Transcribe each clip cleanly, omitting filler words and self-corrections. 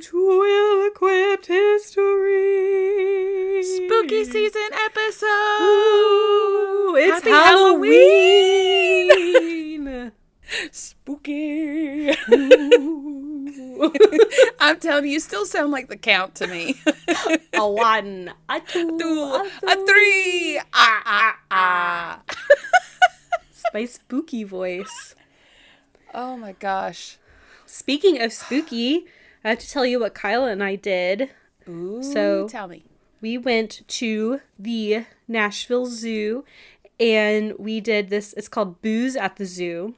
to Ill-Equipped History. Spooky season episode. Ooh, it's Happy Halloween. Spooky. I'm telling you, you still sound like the Count to me. A one, a two, a three. Ah, ah, ah. It's my spooky voice. Oh my gosh. Speaking of spooky, I have to tell you what Kyla and I did. Ooh, so tell me. We went to the Nashville Zoo and we did this. It's called Booze at the Zoo.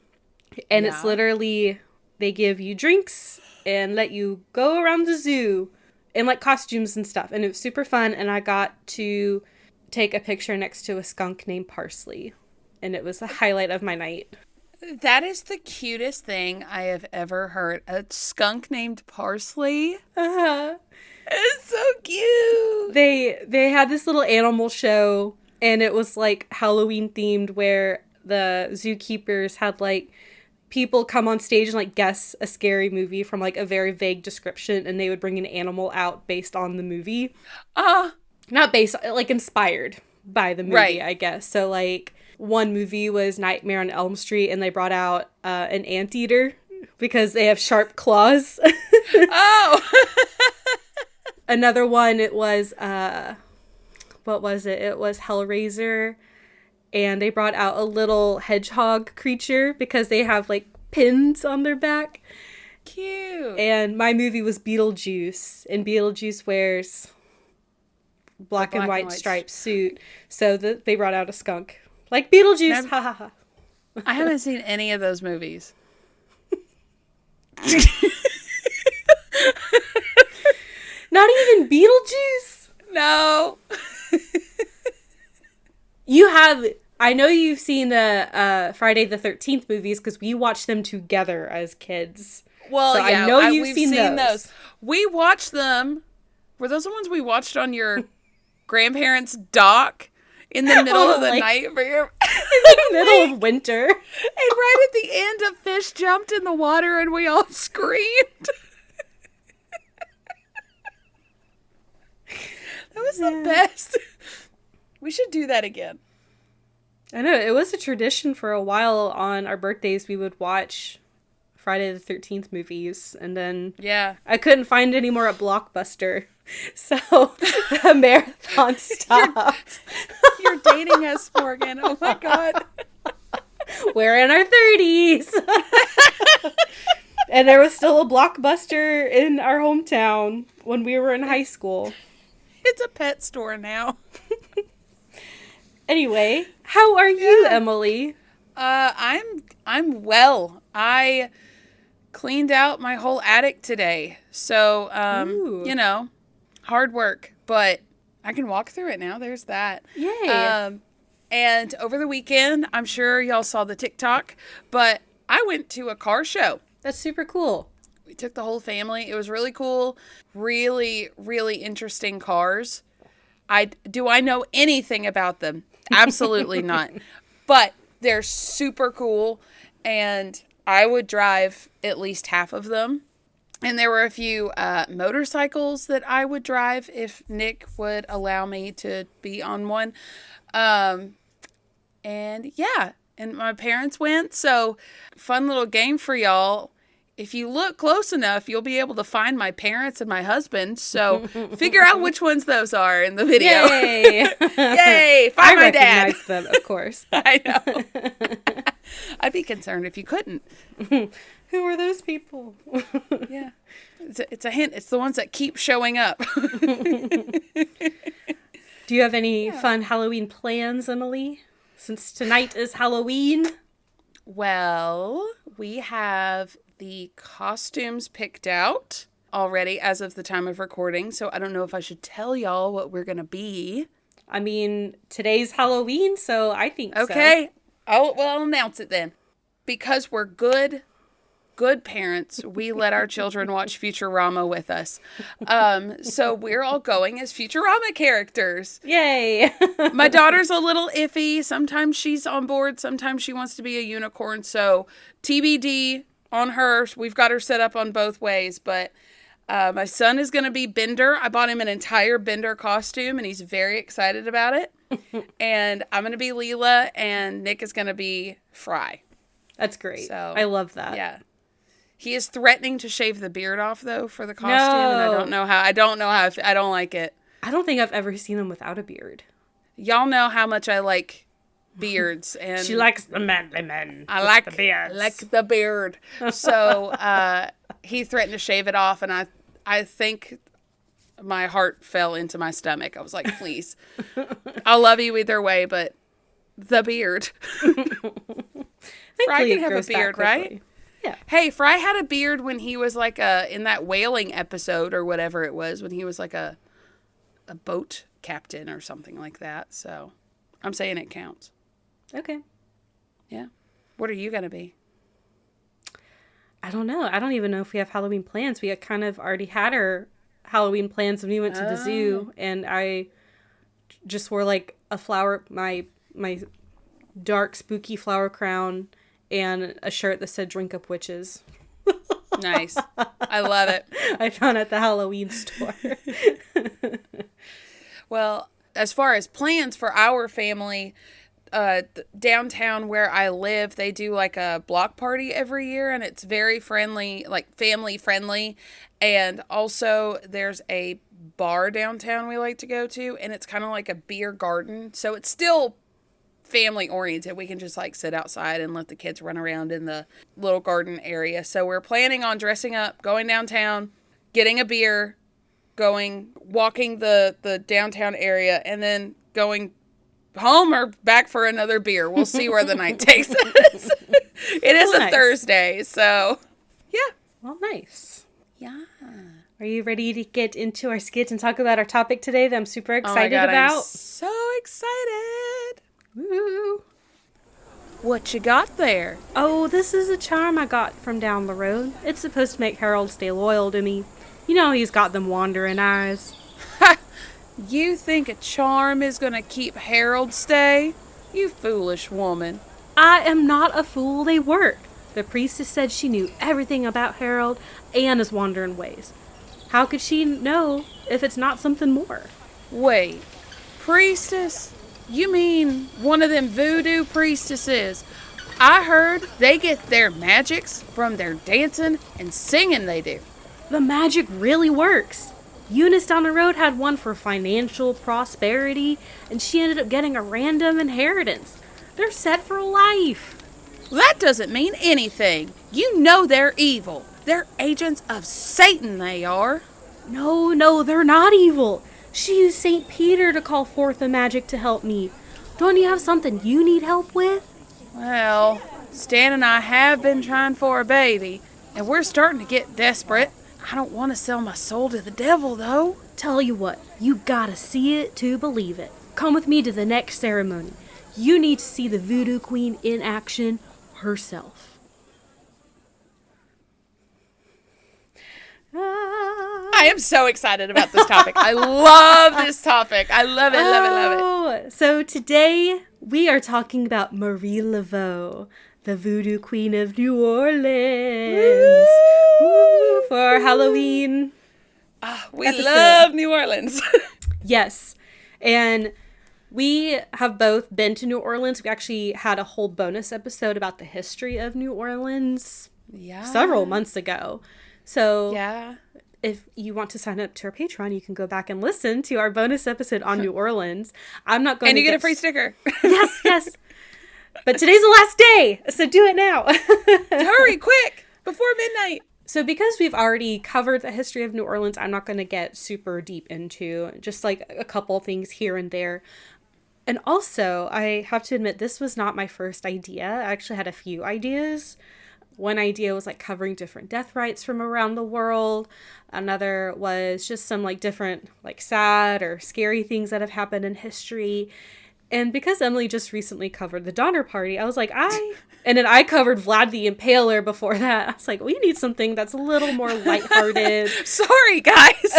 And it's literally, they give you drinks and let you go around the zoo in like costumes and stuff. And it was super fun. And I got to take a picture next to a skunk named Parsley. And it was the highlight of my night. That is the cutest thing I have ever heard. A skunk named Parsley. Uh-huh. It's so cute. They had this little animal show, and it was like Halloween themed, where the zookeepers had like people come on stage and like guess a scary movie from like a very vague description, and they would bring an animal out based on the movie. Not based, like inspired by the movie, right. I guess. So like one movie was Nightmare on Elm Street, and they brought out an anteater because they have sharp claws. Oh. Another one, it was, what was it? It was Hellraiser, and they brought out a little hedgehog creature because they have, like, pins on their back. Cute. And my movie was Beetlejuice, and Beetlejuice wears black and white striped suit, so they brought out a skunk. Like Beetlejuice, ha ha ha. I haven't seen any of those movies. Not even Beetlejuice? No. You have, I know you've seen the Friday the 13th movies because we watched them together as kids. Well, so yeah, I know you've we've seen those. We watched them. Were those the ones we watched on your grandparents' dock in the middle of the night? For your in the middle of winter. And right at the end, a fish jumped in the water and we all screamed. That was the best. We should do that again. I know. It was a tradition for a while. On our birthdays, we would watch Friday the 13th movies. And then I couldn't find any more at Blockbuster. So the marathon stopped. You're dating us, Morgan. Oh my God. We're in our 30s. And there was still a Blockbuster in our hometown when we were in high school. It's a pet store now. Anyway, how are you, Emileigh? I'm well. I cleaned out my whole attic today. So, you know, hard work, but I can walk through it now. There's that. Yay. And over the weekend, I'm sure y'all saw the TikTok, but I went to a car show. That's super cool. We took the whole family. It was really cool. Really, really interesting cars. Do I know anything about them? Absolutely not. But they're super cool, and I would drive at least half of them. And there were a few motorcycles that I would drive if Nick would allow me to be on one. And my parents went. So fun little game for y'all. If you look close enough, you'll be able to find my parents and my husband. So figure out which ones those are in the video. Yay! Yay! Find my dad. I recognize them, of course. I know. I'd be concerned if you couldn't. Who are those people? Yeah. It's a hint. It's the ones that keep showing up. Do you have any fun Halloween plans, Emileigh? Since tonight is Halloween. Well, we have the costumes picked out already as of the time of recording, so I don't know if I should tell y'all what we're going to be. I mean, today's Halloween, so I think so. Okay. I'll announce it then. Because we're good parents, we let our children watch Futurama with us. So we're all going as Futurama characters. Yay! My daughter's a little iffy. Sometimes she's on board. Sometimes she wants to be a unicorn. So TBD on her. We've got her set up on both ways. But My son is going to be Bender. I bought him an entire Bender costume, and he's very excited about it. And I'm going to be Leela, and Nick is going to be Fry. That's great. So, I love that. Yeah. He is threatening to shave the beard off, though, for the costume, No. and I don't know how. I don't like it. I don't think I've ever seen him without a beard. Y'all know how much I like beards, and She likes the manly men. I like the beards. like the beard. So he threatened to shave it off, and I think my heart fell into my stomach. I was like, please, I'll love you either way, but the beard. Fry can have a beard, right? Yeah. Hey, Fry had a beard when he was like in that whaling episode or whatever it was, when he was like a boat captain or something like that. So I'm saying it counts. Okay. Yeah. What are you going to be? I don't know. I don't even know if we have Halloween plans. We had kind of already had our Halloween plans when we went to the zoo, and I just wore like a flower, my dark spooky flower crown, and a shirt that said "Drink Up Witches." Nice. I love it. I found at the Halloween store. Well, as far as plans for our family, downtown where I live, they do like a block party every year, and it's very friendly, like family friendly. And also there's a bar downtown we like to go to, and it's kind of like a beer garden. So it's still family oriented. We can just like sit outside and let the kids run around in the little garden area. So we're planning on dressing up, going downtown, getting a beer, walking the downtown area, and then going home or back for another beer. We'll see where the night takes us. It is a Thursday, so yeah. Well, nice. Yeah. Are you ready to get into our skit and talk about our topic today that I'm super excited about? I'm so excited. Woo. What you got there? Oh, this is a charm I got from down the road. It's supposed to make Harold stay loyal to me. You know he's got them wandering eyes. You think a charm is gonna keep Harold stay? You foolish woman. I am not a fool, they work. The priestess said she knew everything about Harold and his wandering ways. How could she know if it's not something more? Wait, priestess? You mean one of them voodoo priestesses? I heard they get their magics from their dancing and singing they do. The magic really works. Eunice down the road had one for financial prosperity, and she ended up getting a random inheritance. They're set for life. That doesn't mean anything. You know they're evil. They're agents of Satan, they are. No, they're not evil. She used St. Peter to call forth the magic to help me. Don't you have something you need help with? Well, Stan and I have been trying for a baby, and we're starting to get desperate. I don't want to sell my soul to the devil, though. Tell you what, you gotta see it to believe it. Come with me to the next ceremony. You need to see the Voodoo Queen in action herself. I am so excited about this topic. I love this topic. I love it, love it. So today we are talking about Marie Laveau, the Voodoo Queen of New Orleans. Woo! For our Halloween we episode. love New Orleans. Yes. And we have both been to New Orleans. We actually had a whole bonus episode about the history of New Orleans several months ago. So if you want to sign up to our Patreon, you can go back and listen to our bonus episode on New Orleans. I'm not going and to you get a free sticker. Yes. But today's the last day, so do it now. Hurry, quick, before midnight. So because we've already covered the history of New Orleans, I'm not going to get super deep into just like a couple things here and there. And also, I have to admit, this was not my first idea. I actually had a few ideas. One idea was like covering different death rites from around the world. Another was just some like different like sad or scary things that have happened in history. And because Emileigh just recently covered the Donner Party, I was like, and then I covered Vlad the Impaler before that. I was like, we need something that's a little more lighthearted. Sorry, guys.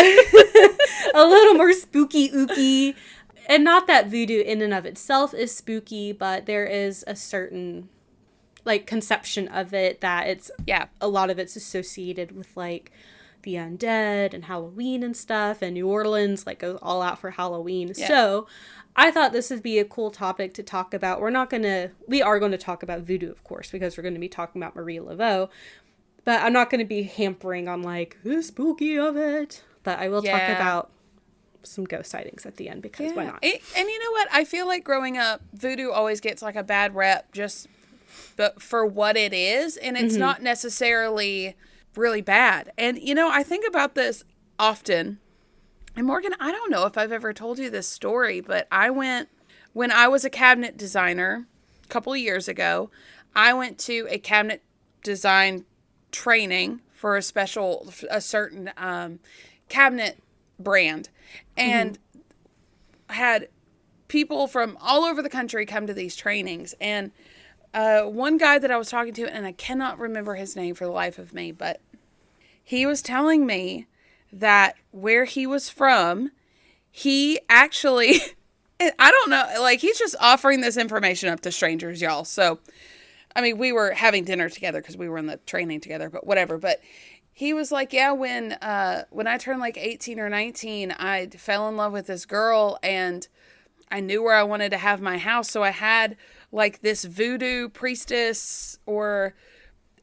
A little more spooky ooky. And not that voodoo in and of itself is spooky, but there is a certain like conception of it that it's a lot of it's associated with like the undead and Halloween and stuff, and New Orleans like goes all out for Halloween. Yeah. So I thought this would be a cool topic to talk about. We are going to talk about voodoo, of course, because we're going to be talking about Marie Laveau, but I'm not going to be hampering on like the spooky of it, but I will talk about some ghost sightings at the end, because why not? And you know what? I feel like growing up, voodoo always gets like a bad rep but for what it is, and it's not necessarily really bad. And, you know, I think about this often. And Morgan, I don't know if I've ever told you this story, but when I was a cabinet designer a couple of years ago, I went to a cabinet design training for a certain cabinet brand, and had people from all over the country come to these trainings. And one guy that I was talking to, and I cannot remember his name for the life of me, but he was telling me that where he was from, he actually, I don't know, like, he's just offering this information up to strangers, y'all. So, I mean, we were having dinner together because we were in the training together, but whatever. But he was like, yeah, when I turned like 18 or 19, I fell in love with this girl, and I knew where I wanted to have my house. So I had like this voodoo priestess or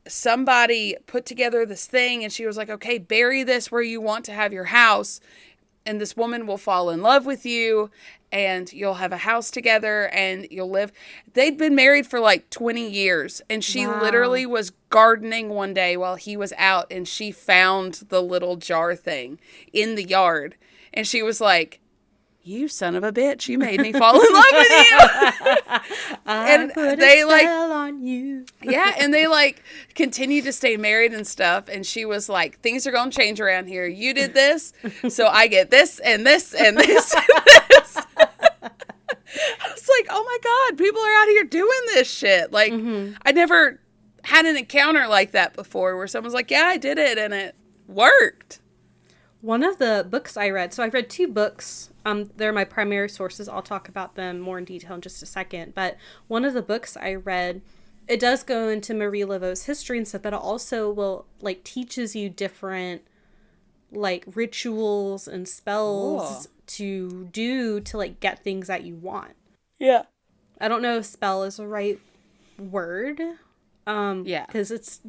somebody put together this thing, and she was like, okay, bury this where you want to have your house, and this woman will fall in love with you, and you'll have a house together, and you'll live. They'd been married for like 20 years, and she literally was gardening one day while he was out, and she found the little jar thing in the yard, and she was like, you son of a bitch, you made me fall in love with you. And they like spell on you. Yeah, and they like continued to stay married and stuff, and she was like, things are gonna change around here. You did this, so I get this and this and this and this. I was like, oh my God, people are out here doing this shit. Like, I never had an encounter like that before where someone's like, yeah, I did it, and it worked. One of the books I read, so I've read 2 books. They're my primary sources. I'll talk about them more in detail in just a second. But one of the books I read, it does go into Marie Laveau's history and stuff, but it also will like teaches you different like rituals and spells to do to like get things that you want. Yeah. I don't know if spell is the right word. Because it's,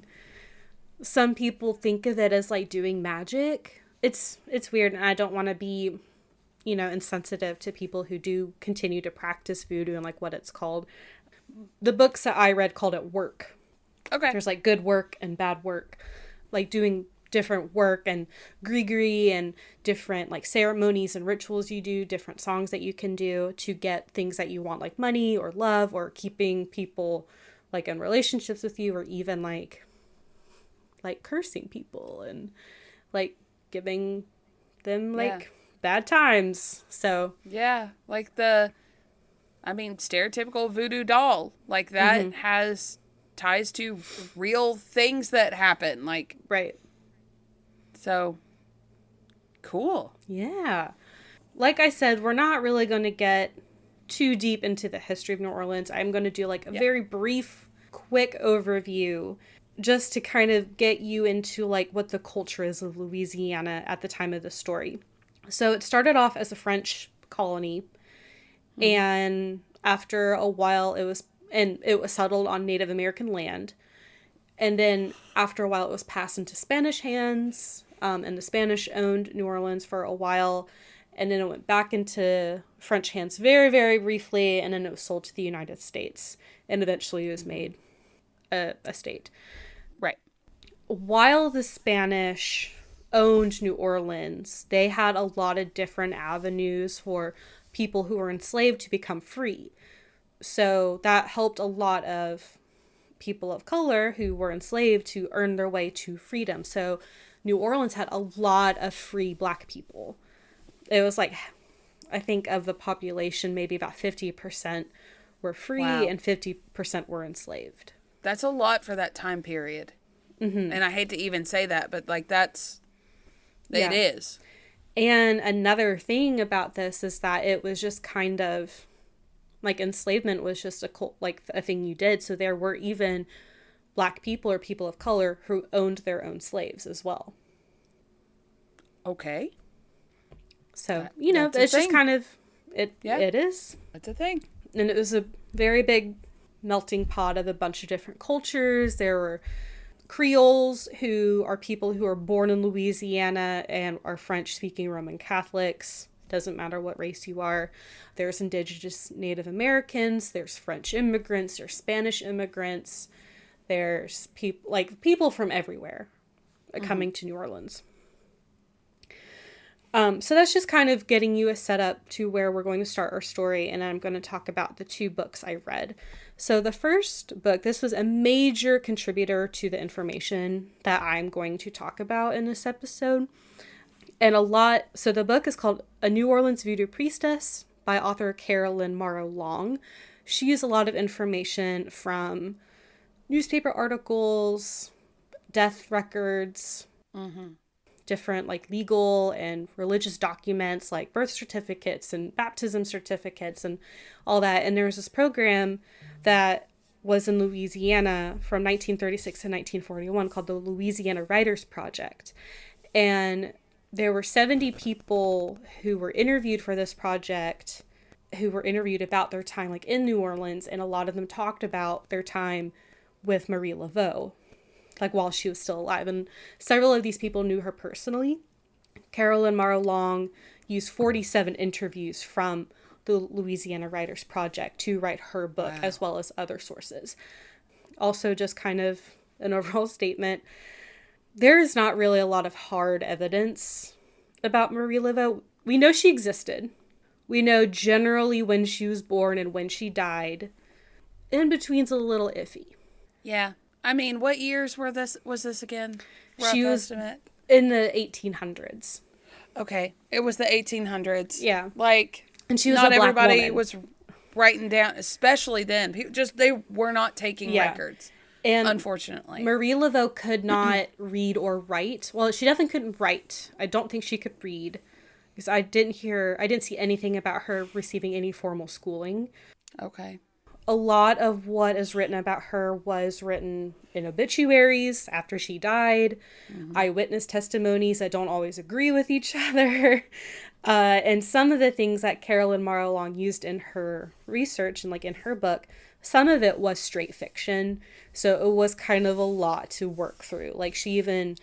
some people think of it as like doing magic. It's weird, and I don't want to be, you know, insensitive to people who do continue to practice voodoo and like what it's called. The books that I read called it work. Okay. There's like good work and bad work, like doing different work and grigri and different like ceremonies and rituals you do, different songs that you can do to get things that you want, like money or love or keeping people like in relationships with you, or even like cursing people and like giving them like bad times. So yeah, like stereotypical voodoo doll, like that has ties to real things that happen, like, right. So cool. Yeah, like I said, we're not really going to get too deep into the history of New Orleans. I'm going to do like a very brief, quick overview just to kind of get you into like what the culture is of Louisiana at the time of the story. So it started off as a French colony, and after a while it was settled on Native American land. And then after a while it was passed into Spanish hands, and the Spanish owned New Orleans for a while, and then it went back into French hands very, very briefly, and then it was sold to the United States, and eventually it was made a state. Right. While the Spanish owned New Orleans, they had a lot of different avenues for people who were enslaved to become free. So that helped a lot of people of color who were enslaved to earn their way to freedom. So New Orleans had a lot of free Black people. It was like, I think of the population, maybe about 50% were free and 50% were enslaved. That's a lot for that time period. And I hate to even say that, but like it is. And another thing about this is that it was just kind of like enslavement was just a thing you did. So there were even Black people or people of color who owned their own slaves as well. Okay. So, That's a it's just thing. kind of, Yeah. it is. That's a thing. And it was a very big melting pot of a bunch of different cultures. There were Creoles, who are people who are born in Louisiana and are French-speaking Roman Catholics. Doesn't matter what race you are. There's indigenous Native Americans. There's French immigrants. There's Spanish immigrants. There's people from everywhere coming to New Orleans. So that's just kind of getting you a setup to where we're going to start our story, and I'm going to talk about the 2 books I read. So the first book, this was a major contributor to the information that I'm going to talk about in this episode. And so the book is called A New Orleans Voodoo Priestess by author Carolyn Morrow. She used a lot of information from newspaper articles, death records, different legal and religious documents like birth certificates and baptism certificates and all that. And there was this program that was in Louisiana from 1936 to 1941 called the Louisiana Writers Project. And there were 70 people who were interviewed for this project, who were interviewed about their time in New Orleans, and a lot of them talked about their time with Marie Laveau, while she was still alive. And several of these people knew her personally. Carolyn Morrow used 47 interviews from the Louisiana Writers Project to write her book, as well as other sources. Also, just kind of an overall statement, there is not really a lot of hard evidence about Marie Laveau. We know she existed. We know generally when she was born and when she died. In between's a little iffy. Yeah. I mean, what years was this again? She was estimate? In the 1800s. Okay. It was the 1800s. Yeah. And she was not a black everybody woman. was writing down, especially then. They were not taking records. And unfortunately, Marie Laveau could not read or write. Well, she definitely couldn't write. I don't think she could read, because I didn't see anything about her receiving any formal schooling. Okay. A lot of what is written about her was written in obituaries after she died, eyewitness testimonies that don't always agree with each other. And some of the things that Carolyn Morrow used in her research and in her book, some of it was straight fiction. So it was kind of a lot to work through. She even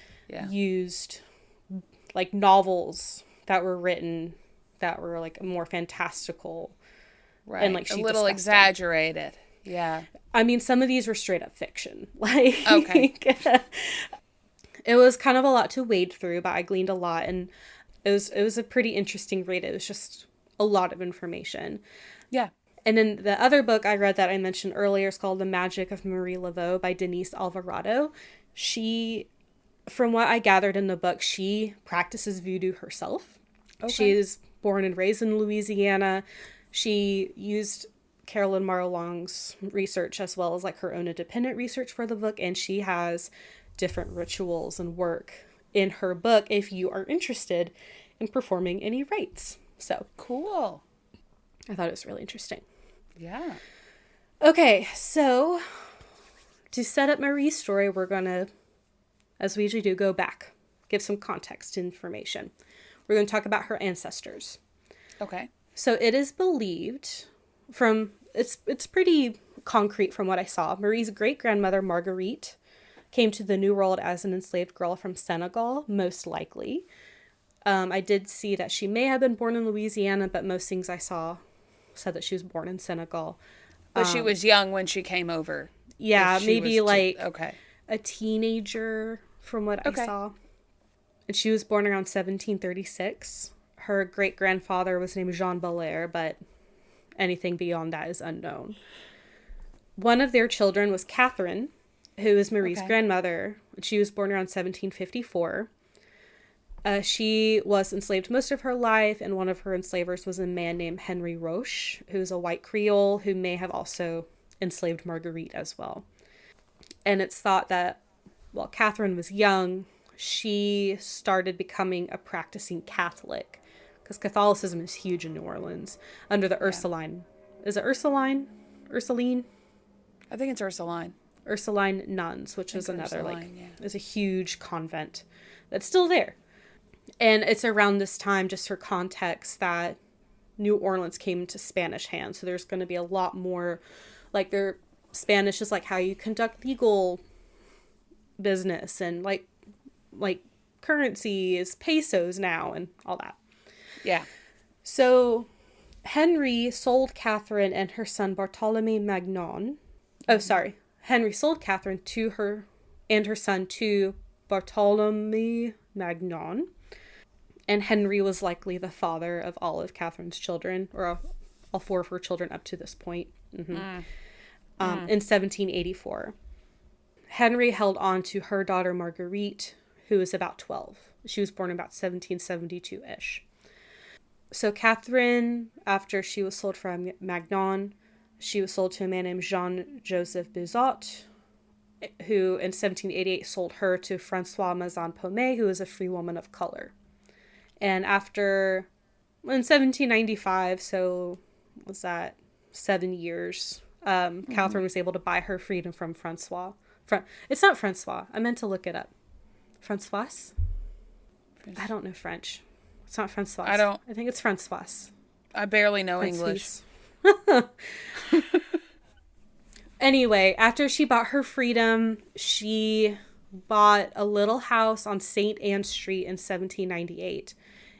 used novels that were written that were more fantastical. Right. And a little exaggerated. Them. Yeah. I mean, some of these were straight up fiction. Okay. It was kind of a lot to wade through, but I gleaned a lot, and it was a pretty interesting read. It was just a lot of information. Yeah. And then the other book I read that I mentioned earlier is called The Magic of Marie Laveau by Denise Alvarado. She, from what I gathered in the book, she practices voodoo herself. Okay. She is born and raised in Louisiana. She used Carolyn Morrow-Long's research as well as her own independent research for the book, and she has different rituals and work in her book if you are interested in performing any rites. So cool. I thought it was really interesting. Yeah. Okay, so to set up Marie's story, we're gonna, as we usually do, go back, give some context information. We're going to talk about her ancestors. Okay. So it is believed it's pretty concrete from what I saw. Marie's great-grandmother, Marguerite, came to the New World as an enslaved girl from Senegal, most likely. I did see that she may have been born in Louisiana, but most things I saw said that she was born in Senegal. But she was young when she came over. Yeah, maybe okay. a teenager from what I saw. And she was born around 1736. Her great-grandfather was named Jean Belair, but anything beyond that is unknown. One of their children was Catherine, who is Marie's grandmother. She was born around 1754. She was enslaved most of her life, and one of her enslavers was a man named Henry Roche, who's a white Creole who may have also enslaved Marguerite as well. And it's thought that while Catherine was young, she started becoming a practicing Catholic, because Catholicism is huge in New Orleans under the Ursuline. Is it Ursuline? Ursuline? I think it's Ursuline. Ursuline nuns, which is another is a huge convent that's still there. And it's around this time, just for context, that New Orleans came into Spanish hands. So there's going to be a lot more, like, their Spanish is like how you conduct legal business, and like currency is pesos now and all that. Yeah. So Henry sold Catherine and her son Bartholomew Magnon. Oh, sorry. Henry sold Catherine to her and her son to Bartholomew Magnon. And Henry was likely the father of all of Catherine's children, or all 4 of her children up to this point. In 1784. Henry held on to her daughter Marguerite, who was about 12. She was born about 1772-ish. So Catherine, after she was sold from Magnon, she was sold to a man named Jean-Joseph Bizot, who in 1788 sold her to Francois Mazan-Pomé, who was a free woman of color. And after, in 1795, so was that 7 years, Catherine was able to buy her freedom from Francois. It's not Francois. I meant to look it up. Francois? I don't know French. It's not Francois. I think it's Francois. I barely know English. Anyway, after she bought her freedom, she bought a little house on St. Anne Street in 1798.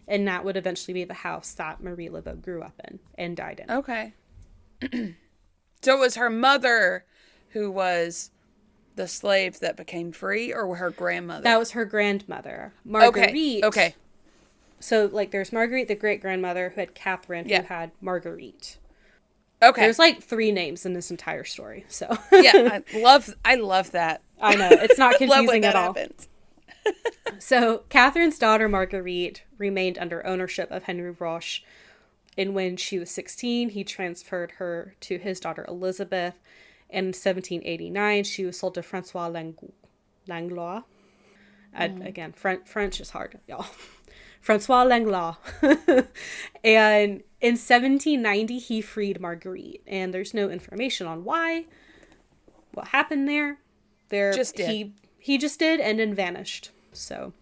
And that would eventually be the house that Marie Laveau grew up in and died in. Okay. So it was her mother who was the slave that became free, or her grandmother? That was her grandmother. Marguerite. Okay. So, like, there's Marguerite, the great-grandmother, who had Catherine, who had Marguerite. Okay. There's, like, 3 names in this entire story, so. Yeah, I love that. I know. It's not confusing at all. Happens. So, Catherine's daughter, Marguerite, remained under ownership of Henry Roche. And when she was 16, he transferred her to his daughter, Elizabeth. And in 1789, she was sold to Francois Langlois. Again, French is hard, y'all. Francois Langlois. And in 1790, he freed Marguerite. And there's no information on why, what happened there. He just did and then vanished. So.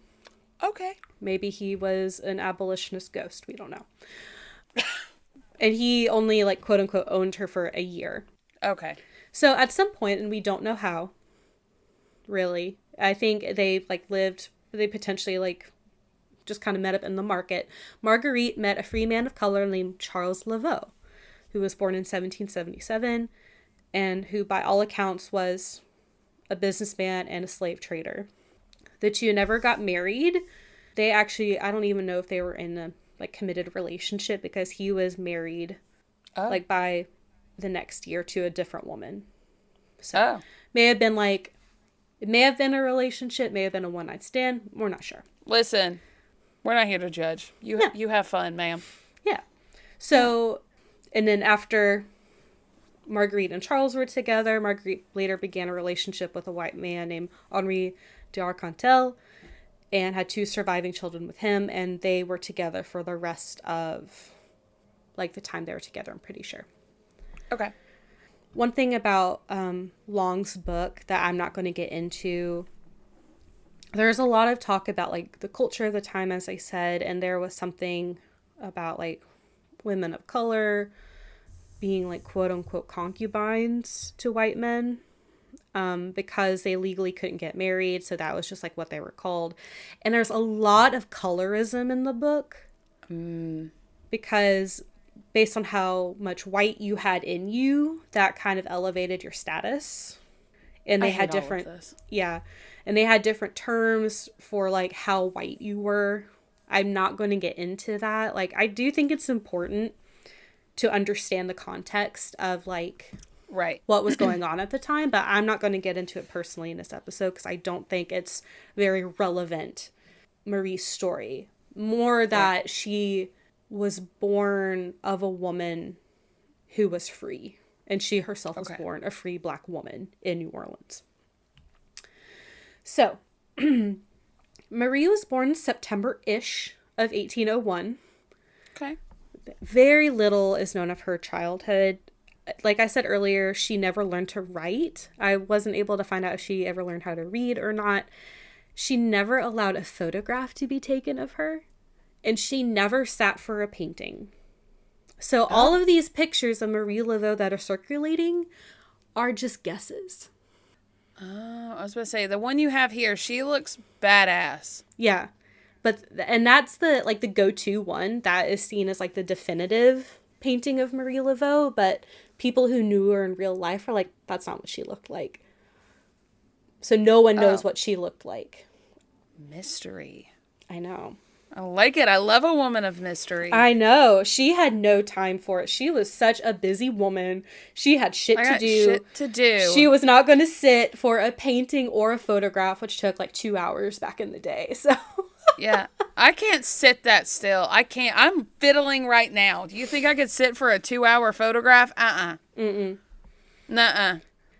Okay. Maybe he was an abolitionist ghost. We don't know. And he only, like, quote unquote, owned her for a year. Okay. So at some point, and we don't know how, really, I think they, like, they potentially, like, just kind of met up in the market. Marguerite met a free man of color named Charles Laveau, who was born in 1777, and who, by all accounts, was a businessman and a slave trader. The two never got married. They actually, I don't even know if they were in a, like, committed relationship, because he was married, like, by the next year to a different woman. So, may have been, like, it may have been a relationship, may have been a one-night stand. We're not sure. Listen, we're not here to judge. You have fun, ma'am. Yeah. So, and then after Marguerite and Charles were together, Marguerite later began a relationship with a white man named Henri d'Arcantel, and had 2 surviving children with him, and they were together for the rest of, like, the time they were together, I'm pretty sure. Okay. One thing about Long's book that I'm not going to get into, there's a lot of talk about, like, the culture of the time, as I said, and there was something about, like, women of color being, like, quote-unquote concubines to white men. Because they legally couldn't get married, so that was just, like, what they were called. And there's a lot of colorism in the book, because based on how much white you had in you, that kind of elevated your status. And they had different, and they had different terms for, like, how white you were. I'm not going to get into that. Like, I do think it's important to understand the context of, like, right, what was going on at the time, but I'm not going to get into it personally in this episode, because I don't think it's very relevant, Marie's story. More that she was born of a woman who was free, and she herself was born a free Black woman in New Orleans. So, Marie was born September-ish of 1801. Okay. Very little is known of her childhood. Like I said earlier, she never learned to write. I wasn't able to find out if she ever learned how to read or not. she never allowed a photograph to be taken of her, and she never sat for a painting. So all of these pictures of Marie Laveau that are circulating are just guesses. Oh, I was going to say, the one you have here, she looks badass. Yeah. And that's the go-to one that is seen as like the definitive painting of Marie Laveau, but people who knew her in real life are like, that's not what she looked like. So no one knows what she looked like. Mystery. I know. I like it. I love a woman of mystery. I know. She had no time for it. She was such a busy woman. She had shit to do. Shit to do. She was not going to sit for a painting or a photograph, which took like 2 hours back in the day. So yeah. I can't sit that still. I can't. I'm fiddling right now. Do you think I could sit for a 2-hour photograph? Mm-mm. Nuh-uh.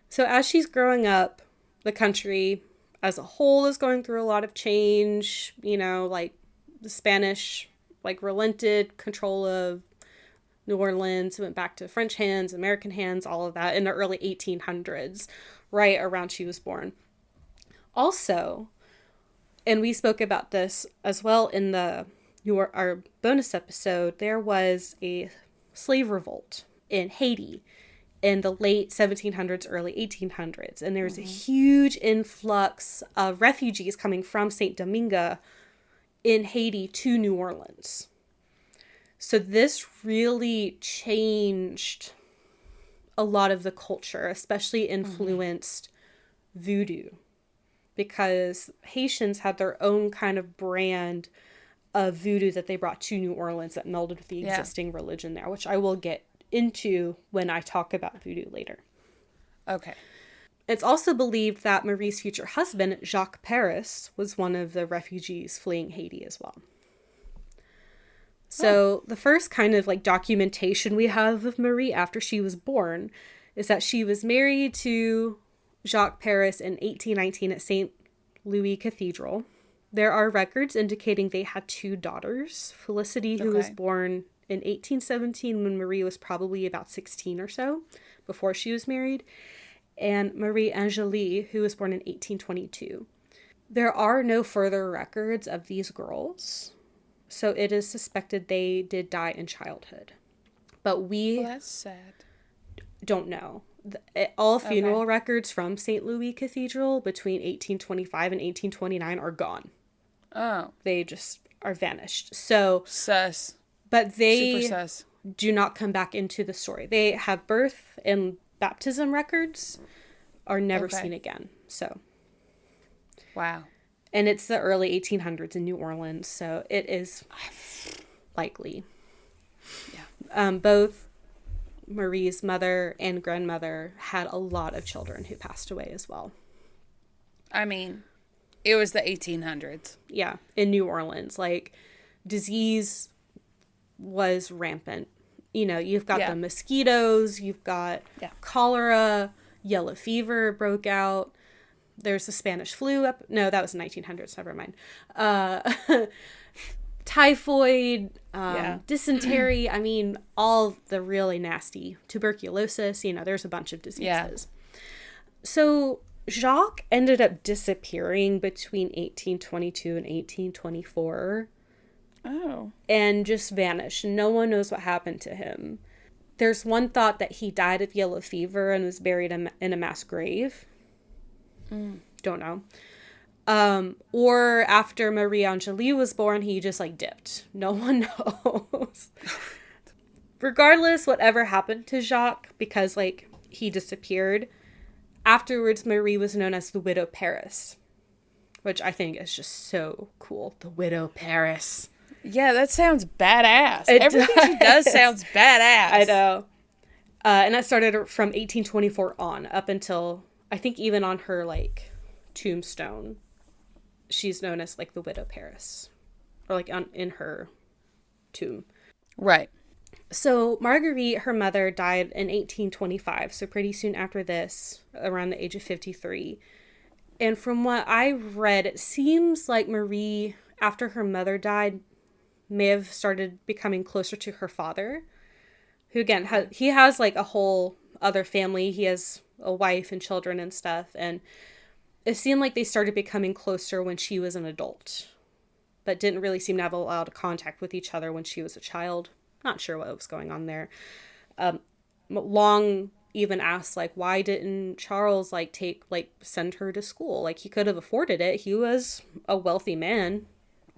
So as she's growing up, the country as a whole is going through a lot of change. You know, like the Spanish relented control of New Orleans, went back to French hands, American hands, all of that in the early 1800s, right around she was born. Also, and we spoke about this as well in our bonus episode, there was a slave revolt in Haiti in the late 1700s, early 1800s. And there's a huge influx of refugees coming from St. Domingue in Haiti to New Orleans. So this really changed a lot of the culture, especially influenced Voodoo, because Haitians had their own kind of brand of Voodoo that they brought to New Orleans that melded with the existing religion there, which I will get into when I talk about Voodoo later. Okay. It's also believed that Marie's future husband, Jacques Paris, was one of the refugees fleeing Haiti as well. So the first kind of documentation we have of Marie after she was born is that she was married to Jacques Paris in 1819 at St. Louis Cathedral. There are records indicating they had 2 daughters. Felicity, who was born in 1817 when Marie was probably about 16 or so, before she was married, and Marie Angélie, who was born in 1822. There are no further records of these girls, so it is suspected they did die in childhood. But that's sad. Don't know. All funeral records from St. Louis Cathedral between 1825 and 1829 are gone. Oh. They just are vanished. So sus. But they Super sus. Do not come back into the story. They have birth and baptism records, are never seen again. So. Wow. And it's the early 1800s in New Orleans, so it is likely. Yeah. Both Marie's mother and grandmother had a lot of children who passed away as well. I mean, it was the 1800s. Yeah, in New Orleans. Disease was rampant. You know, you've got the mosquitoes, you've got cholera, yellow fever broke out. There's the Spanish flu no, that was the 1900s, never mind. Typhoid, dysentery, I mean, all the really nasty tuberculosis, there's a bunch of diseases. Yeah. So Jacques ended up disappearing between 1822 and 1824. Oh. And just vanished. No one knows what happened to him. There's one thought that he died of yellow fever and was buried in a mass grave. Don't know. Or after Marie Angélie was born, he just dipped. No one knows. Regardless, whatever happened to Jacques, because he disappeared, afterwards Marie was known as the Widow Paris, which I think is just so cool. The Widow Paris. Yeah, that sounds badass. Everything she does sounds badass. I know. And that started from 1824 on, up until, I think even on her, tombstone, she's known as, the Widow Paris. Or, in her tomb. Right. So, Marguerite, her mother, died in 1825, so pretty soon after this, around the age of 53. And from what I read, it seems like Marie, after her mother died, may have started becoming closer to her father, who again he has a whole other family. He has a wife and children and stuff, and it seemed like they started becoming closer when she was an adult, but didn't really seem to have a lot of contact with each other when she was a child. Not sure what was going on there. Long even asked, like, why didn't Charles, like, send her to school? Like, he could have afforded it. He was a wealthy man.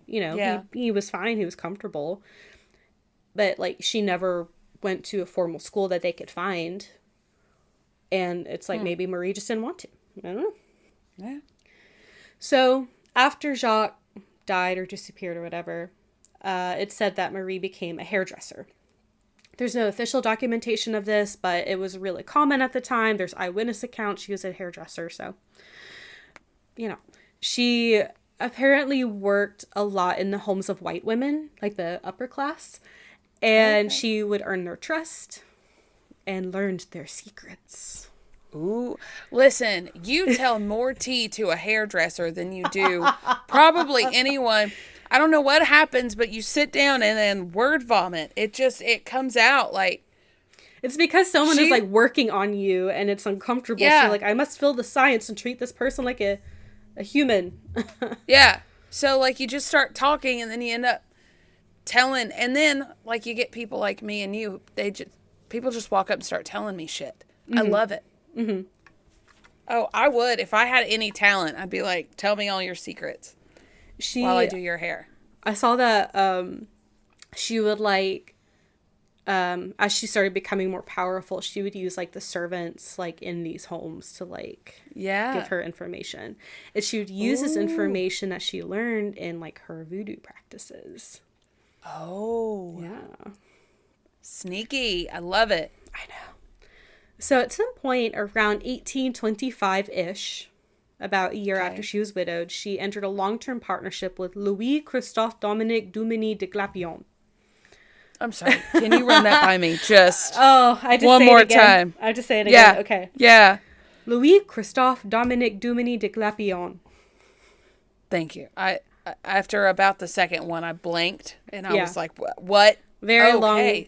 You know, Yeah. he was fine. He was comfortable. But, like, she never went to a formal school that they could find. And it's like, maybe Marie just didn't want to. I don't know. Yeah. So, after Jacques died or disappeared or whatever, it's said that Marie became a hairdresser. There's no official documentation of this, but it was really common at the time. There's eyewitness accounts. She was a hairdresser, so, you know. She apparently worked a lot in the homes of white women, like the upper class, and she would earn their trust and learned their secrets. Ooh, listen, you tell more tea to a hairdresser than you do probably anyone. I don't know what happens, but you sit down and then word vomit. It comes out like. It's because someone is like working on you and it's uncomfortable. Yeah. So like, I must feel the science and treat this person like a human. Yeah. So like you just start talking and then you end up telling, and then like you get people like me and you, people just walk up and start telling me shit. I love it. Mm-hmm. Oh, I would. If I had any talent, I'd be like, tell me all your secrets while I do your hair. I saw that she would like, as she started becoming more powerful, she would use like the servants like in these homes to like give her information. And she would use this information that she learned in like her voodoo practices. Oh. Yeah. Sneaky. I love it. I know. So at some point around 1825-ish, about a year after she was widowed, she entered a long-term partnership with Louis Christophe Dominique Duminy de Glapion. I'm sorry. Can you run that by me? Just I just one say more it again. time. I just say it again. Yeah. Okay. Yeah. Louis Christophe Dominique Duminy de Glapion. Thank you. I after about the second one, I blanked and I was like, "What?" Very long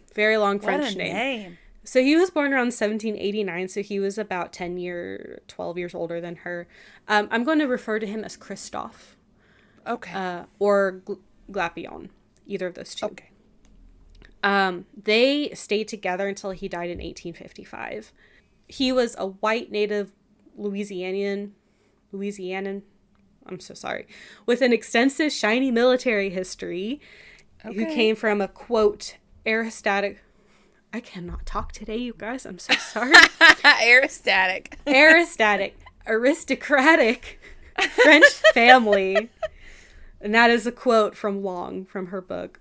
French What a name. So he was born around 1789, so he was about 12 years older than her. I'm going to refer to him as Christophe. Okay. Or Glapion, either of those two. Okay. They stayed together until he died in 1855. He was a white native Louisianan, I'm so sorry, with an extensive shiny military history, who came from a, quote, aristocratic. I cannot talk today, you guys. I'm so sorry. Aristocratic French family. And that is a quote from Long, from her book.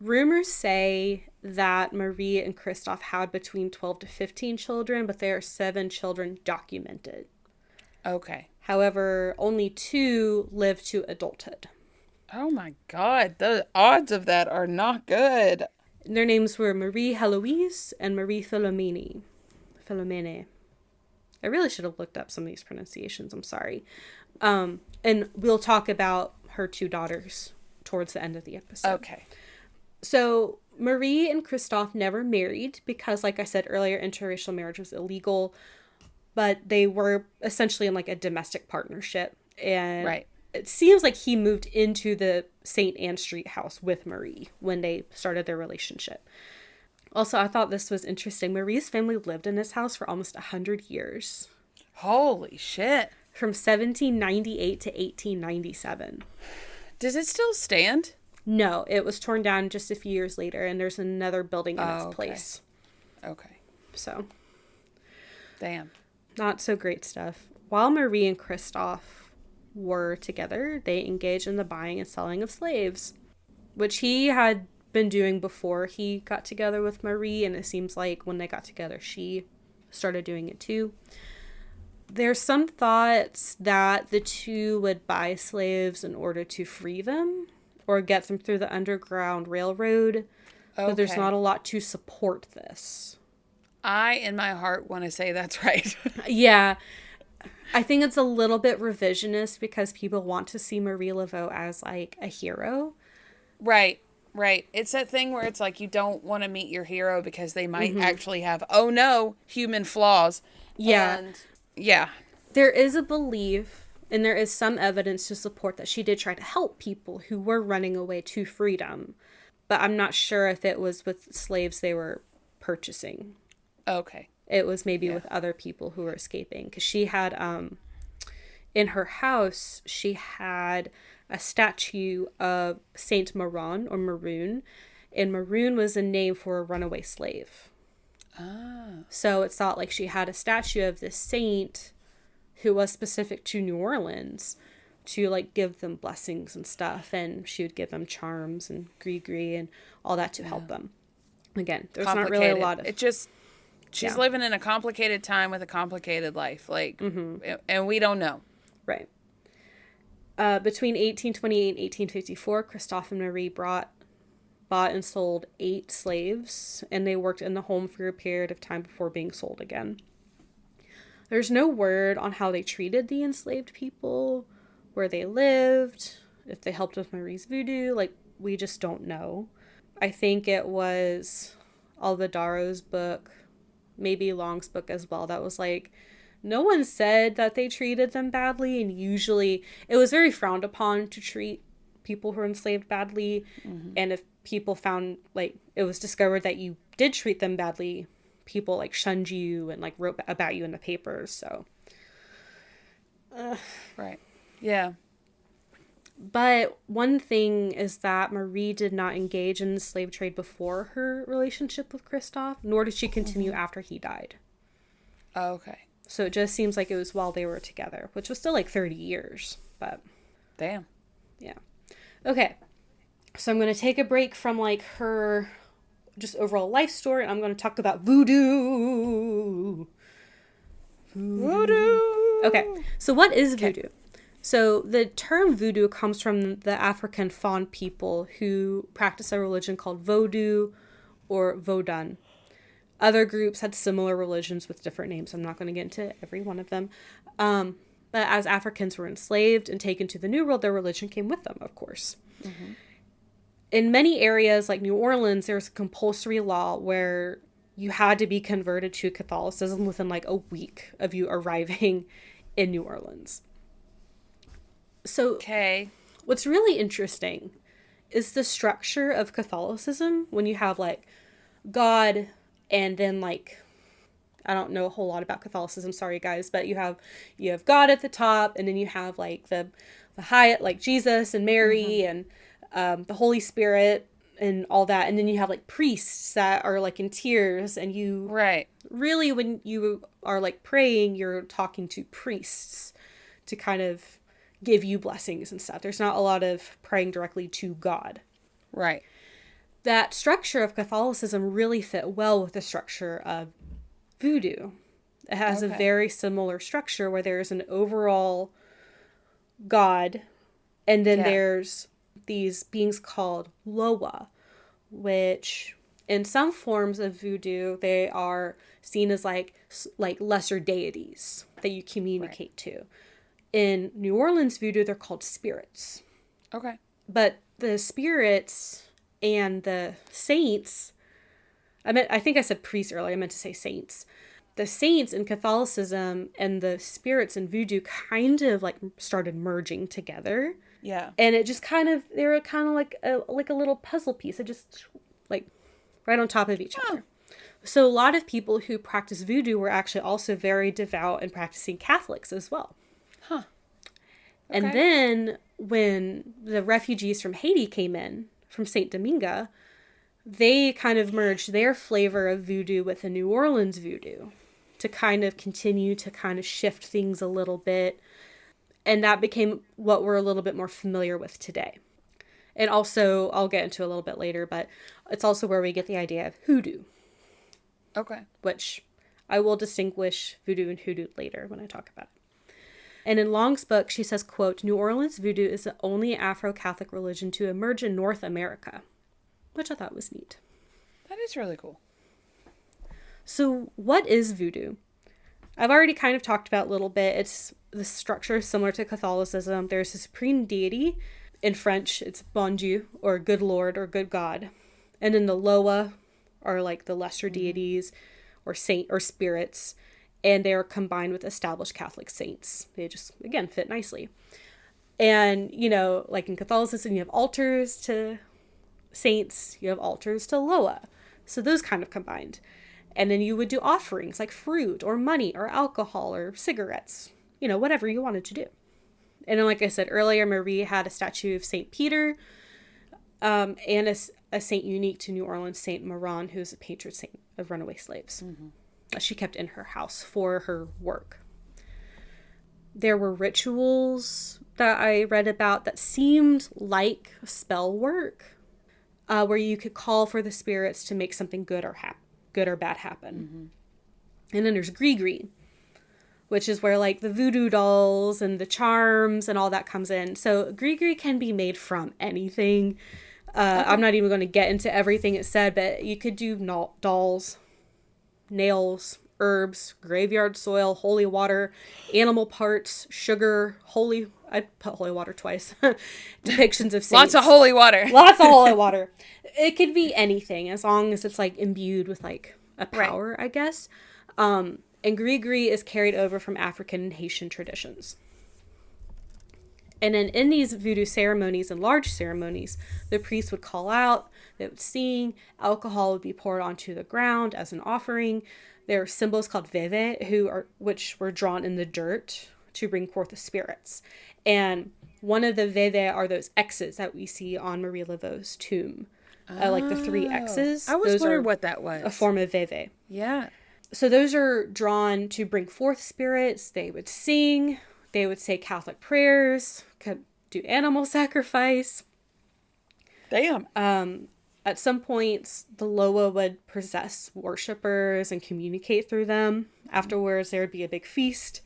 Rumors say that Marie and Christophe had between 12 to 15 children, but there are 7 children documented. Okay. However, only 2 lived to adulthood. Oh my God. The odds of that are not good. Their names were Marie Heloise and Marie Philomene. I really should have looked up some of these pronunciations. I'm sorry. And we'll talk about her 2 daughters towards the end of the episode. Okay. So Marie and Christophe never married because, like I said earlier, interracial marriage was illegal. But they were essentially in like a domestic partnership. And it seems like he moved into the St. Anne Street house with Marie when they started their relationship. Also, I thought this was interesting. Marie's family lived in this house for almost 100 years. Holy shit. From 1798 to 1897. Does it still stand? No, it was torn down just a few years later, and there's another building in its place. Okay. So. Damn. Not so great stuff. While Marie and Christophe were together, they engaged in the buying and selling of slaves, which he had been doing before he got together with Marie, and it seems like when they got together, she started doing it too. There's some thoughts that the 2 would buy slaves in order to free them or get them through the Underground Railroad, but there's not a lot to support this. I, in my heart, want to say that's right. Yeah. I think it's a little bit revisionist because people want to see Marie Laveau as, like, a hero. Right. It's that thing where it's like you don't want to meet your hero because they might actually have, human flaws. Yeah. And, yeah. There is a belief And there is some evidence to support that she did try to help people who were running away to freedom. But I'm not sure if it was with slaves they were purchasing. Okay. It was maybe with other people who were escaping. Because she had, in her house, she had a statue of Saint Maron or Maroon. And Maroon was a name for a runaway slave. Ah. So it's thought like she had a statue of this saint who was specific to New Orleans to like give them blessings and stuff. And she would give them charms and gris-gris and all that to help them. Again, there's not really a lot of... It just... She's living in a complicated time with a complicated life. Like, and we don't know. Right. Between 1828 and 1854, Christophe and Marie bought and sold 8 slaves, and they worked in the home for a period of time before being sold again. There's no word on how they treated the enslaved people, where they lived, if they helped with Marie's voodoo. Like, we just don't know. I think it was Alvarado's book, maybe Long's book as well, that was like, no one said that they treated them badly, and usually it was very frowned upon to treat people who were enslaved badly. And if people found, like, it was discovered that you did treat them badly, people like shunned you and like wrote about you in the papers. So Right. Yeah. But one thing is that Marie did not engage in the slave trade before her relationship with Christophe, nor did she continue after he died. Oh, okay. So it just seems like it was while they were together, which was still like 30 years, but... Damn. Yeah. Okay. So I'm going to take a break from like her just overall life story, and I'm going to talk about voodoo. Voodoo. Okay. So what is voodoo? So the term voodoo comes from the African Fawn people who practice a religion called Voudou or Voudou. Other groups had similar religions with different names. I'm not going to get into every one of them. But as Africans were enslaved and taken to the New World, their religion came with them, of course. In many areas like New Orleans, there's a compulsory law where you had to be converted to Catholicism within like a week of you arriving in New Orleans. So what's really interesting is the structure of Catholicism when you have like God and then like, I don't know a whole lot about Catholicism, sorry guys, but you have God at the top, and then you have like the high, like Jesus and Mary and the Holy Spirit and all that, and then you have like priests that are like in tears, and you really, when you are like praying, you're talking to priests to kind of give you blessings and stuff. There's not a lot of praying directly to God. Right. That structure of Catholicism really fit well with the structure of Voodoo. It has a very similar structure where there's an overall God, and then there's these beings called Loa, which in some forms of Voodoo, they are seen as like lesser deities that you communicate to. In New Orleans Voodoo, they're called spirits. Okay. But the spirits and the saints, I think I said priests earlier, I meant to say saints. The saints in Catholicism and the spirits in Voodoo kind of like started merging together. Yeah. And it just they were kind of like a little puzzle piece. It just like right on top of each other. So a lot of people who practice Voodoo were actually also very devout and practicing Catholics as well. Huh. Okay. And then when the refugees from Haiti came in, from Saint Domingue, they kind of merged their flavor of Voodoo with the New Orleans Voodoo to kind of continue to kind of shift things a little bit. And that became what we're a little bit more familiar with today. And also, I'll get into a little bit later, but it's also where we get the idea of hoodoo. Okay. Which I will distinguish voodoo and hoodoo later when I talk about it. And in Long's book, she says, quote, New Orleans Voodoo is the only Afro-Catholic religion to emerge in North America, which I thought was neat. That is really cool. So what is voodoo? I've already kind of talked about a little bit. It's the structure similar to Catholicism. There's a supreme deity. In French, it's bon Dieu, or good Lord, or good God. And then the Loa are like the lesser deities, or saint, or spirits. and they are combined with established Catholic saints. They just, again, fit nicely. And, you know, like in Catholicism, you have altars to saints, you have altars to Loa. So those kind of combined. And then you would do offerings like fruit or money or alcohol or cigarettes, you know, whatever you wanted to do. And then, like I said earlier, Marie had a statue of St. Peter and a saint unique to New Orleans, St. Maron, who is a patron saint of runaway slaves. That she kept in her house for her work. There were rituals that I read about that seemed like spell work, where you could call for the spirits to make something good or bad happen. And then there's Gris-Gris, which is where like the voodoo dolls and the charms and all that comes in. So Gris-Gris can be made from anything. I'm not even going to get into everything it said, but you could do dolls, nails, herbs, graveyard soil, holy water, animal parts, sugar, I put holy water twice. Depictions of saints. Lots of holy water. Lots of holy water. It could be anything as long as it's like imbued with like a power, I guess. And Gris-Gris is carried over from African and Haitian traditions. And then in these voodoo ceremonies and large ceremonies, the priest would call out, they would sing, alcohol would be poured onto the ground as an offering. There are symbols called veve, which were drawn in the dirt to bring forth the spirits. And one of the veve are those X's that we see on Marie Laveau's tomb. Like the 3 X's. I was wondering what that was. A form of veve. Yeah. So those are drawn to bring forth spirits. They would sing. They would say Catholic prayers, could do animal sacrifice. Damn. At some points, the Loa would possess worshippers and communicate through them. Afterwards, there would be a big feast,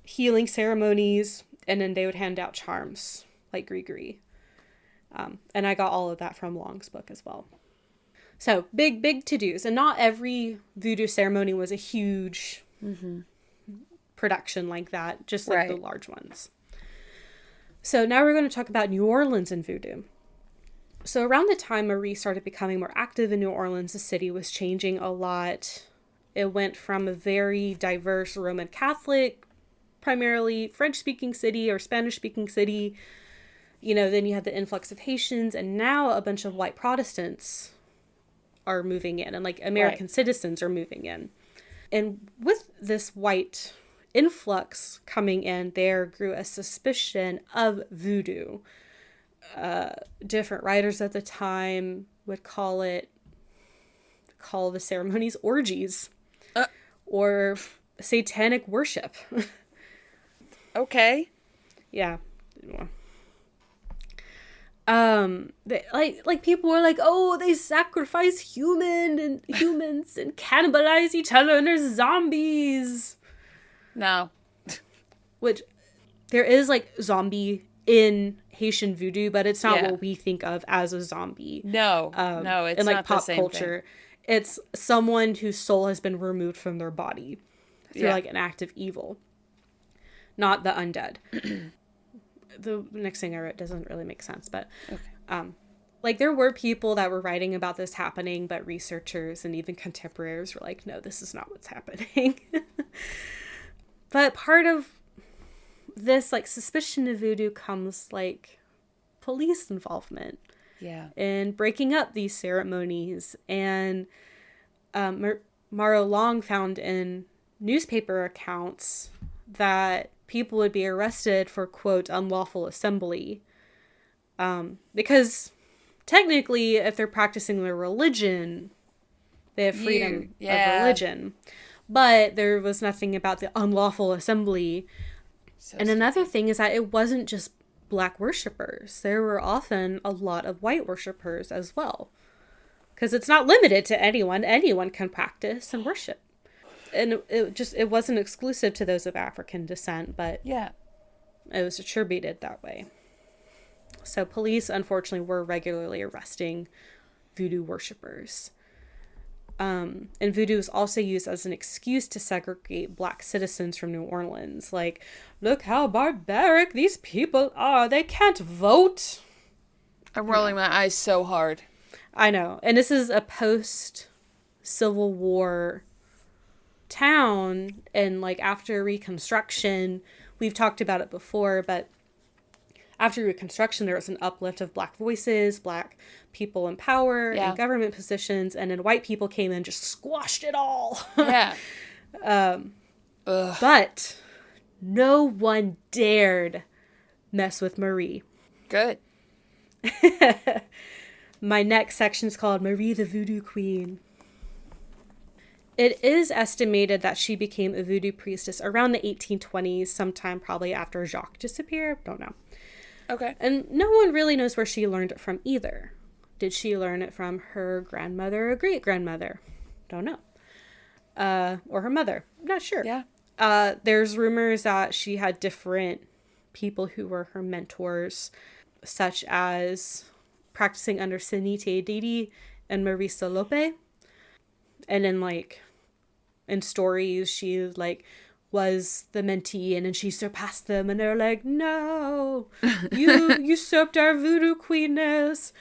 healing ceremonies, and then they would hand out charms, like Gris-Gris. And I got all of that from Long's book as well. So, big to-dos. And not every voodoo ceremony was a huge production like that, just like the large ones. So now we're going to talk about New Orleans and voodoo. So around the time Marie started becoming more active in New Orleans, the city was changing a lot. It went from a very diverse Roman Catholic, primarily French-speaking city or Spanish-speaking city. You know, then you had the influx of Haitians, and now a bunch of white Protestants are moving in, and like American citizens are moving in. And with this white influx coming in, there grew a suspicion of voodoo. Different writers at the time would call the ceremonies orgies or satanic worship. Okay. Yeah. Like people were like, oh, they sacrifice humans and cannibalize each other and they're zombies. No. Which there is like zombie in Haitian voodoo, but it's not what we think of as a zombie. No, it's in like not pop the same culture. Thing. It's someone whose soul has been removed from their body through like an act of evil, not the undead. The next thing I wrote doesn't really make sense, but like there were people that were writing about this happening, but researchers and even contemporaries were like, no, this is not what's happening. But part of this like suspicion of voodoo comes like police involvement in breaking up these ceremonies. And Morrow Long found in newspaper accounts that people would be arrested for, quote, unlawful assembly. Because technically, if they're practicing their religion, they have freedom of religion. But there was nothing about the unlawful assembly. And another thing is that it wasn't just black worshipers. There were often a lot of white worshipers as well. Because it's not limited to anyone. Anyone can practice and worship. And it wasn't exclusive to those of African descent, but it was attributed that way. So police, unfortunately, were regularly arresting voodoo worshipers. And voodoo is also used as an excuse to segregate black citizens from New Orleans. Like, look how barbaric these people are. They can't vote. I'm rolling my eyes so hard. I know. And this is a post-Civil War town, and like after Reconstruction, we've talked about it before, but after Reconstruction, there was an uplift of Black voices, Black people in power and government positions, and then white people came in and just squashed it all. Yeah. But no one dared mess with Marie. Good. My next section is called Marie the Voodoo Queen. It is estimated that she became a voodoo priestess around the 1820s, sometime probably after Jacques disappeared. Don't know. Okay. And no one really knows where she learned it from either. Did she learn it from her grandmother or great-grandmother? Don't know. Or her mother. Not sure. Yeah. There's rumors that she had different people who were her mentors, such as practicing under Sinite Didi and Marisa Lope. And then, like, in stories, she, like, was the mentee, and then she surpassed them, and they're like, no, you usurped our voodoo queenness.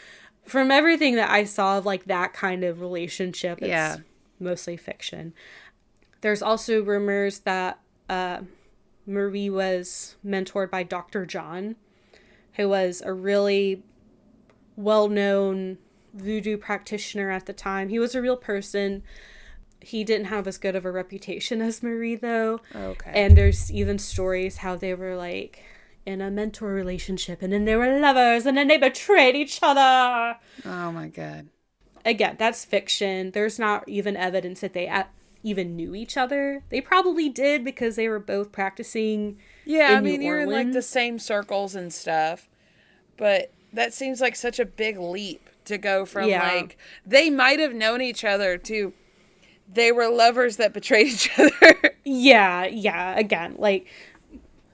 From everything that I saw of, like, that kind of relationship, it's mostly fiction. There's also rumors that Marie was mentored by Dr. John, who was a really well-known voodoo practitioner at the time. He was a real person. He didn't have as good of a reputation as Marie, though. Okay. And there's even stories how they were, like, in a mentor relationship, and then they were lovers, and then they betrayed each other. Oh, my God. Again, that's fiction. There's not even evidence that they even knew each other. They probably did because they were both practicing in New you're in, like, Orleans. the same circles and stuff, but that seems like such a big leap to go from, like, they might have known each other to they were lovers that betrayed each other. Yeah. Again, like,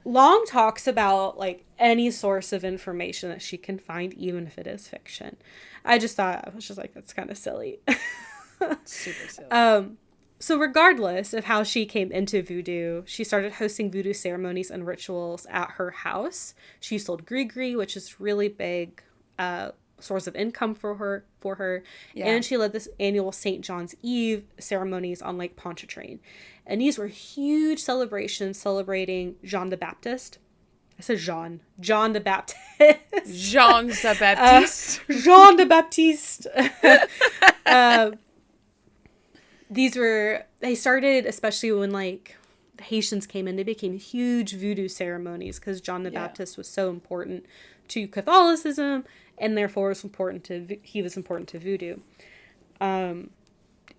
Long talks about, like, any source of information that she can find, even if it is fiction. I was just like, that's kind of silly. Super silly. So regardless of how she came into voodoo, she started hosting voodoo ceremonies and rituals at her house. She sold gris-gris, which is really big source of income for her. Yeah. And she led this annual St. John's Eve ceremonies on Lake Pontchartrain. And these were huge celebrations celebrating Jean the Baptist. I said Jean the Baptist. Jean the Baptiste. Jean the Baptiste. They started, especially when, like, the Haitians came in, they became huge voodoo ceremonies because John the Baptist was so important to Catholicism, and therefore he was important to voodoo.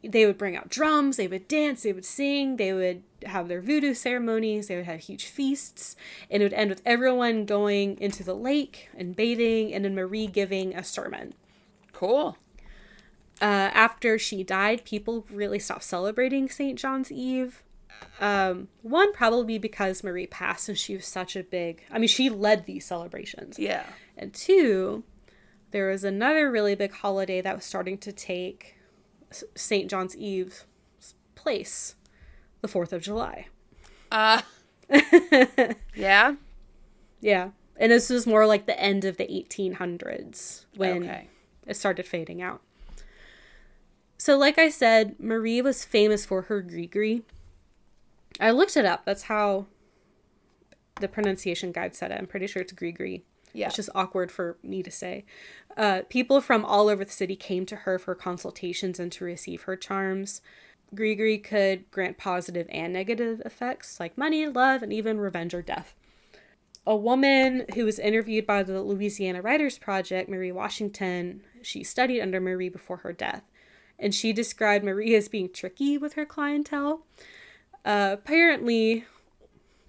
They would bring out drums, they would dance, they would sing, they would have their voodoo ceremonies, they would have huge feasts, and it would end with everyone going into the lake and bathing, and then Marie giving a sermon. Cool. After she died, people really stopped celebrating St. John's Eve. One, probably because Marie passed and she was such a she led these celebrations. Yeah. And two, there was another really big holiday that was starting to take St. John's Eve's place, the 4th of July. Yeah? Yeah. And this was more like the end of the 1800s when it started fading out. So like I said, Marie was famous for her gris-gris. I looked it up. That's how the pronunciation guide said it. I'm pretty sure it's gris-gris. Yeah. It's just awkward for me to say. People from all over the city came to her for consultations and to receive her charms. Gris-gris could grant positive and negative effects like money, love, and even revenge or death. A woman who was interviewed by the Louisiana Writers Project, Marie Washington, she studied under Marie before her death. And she described Marie as being tricky with her clientele. Apparently,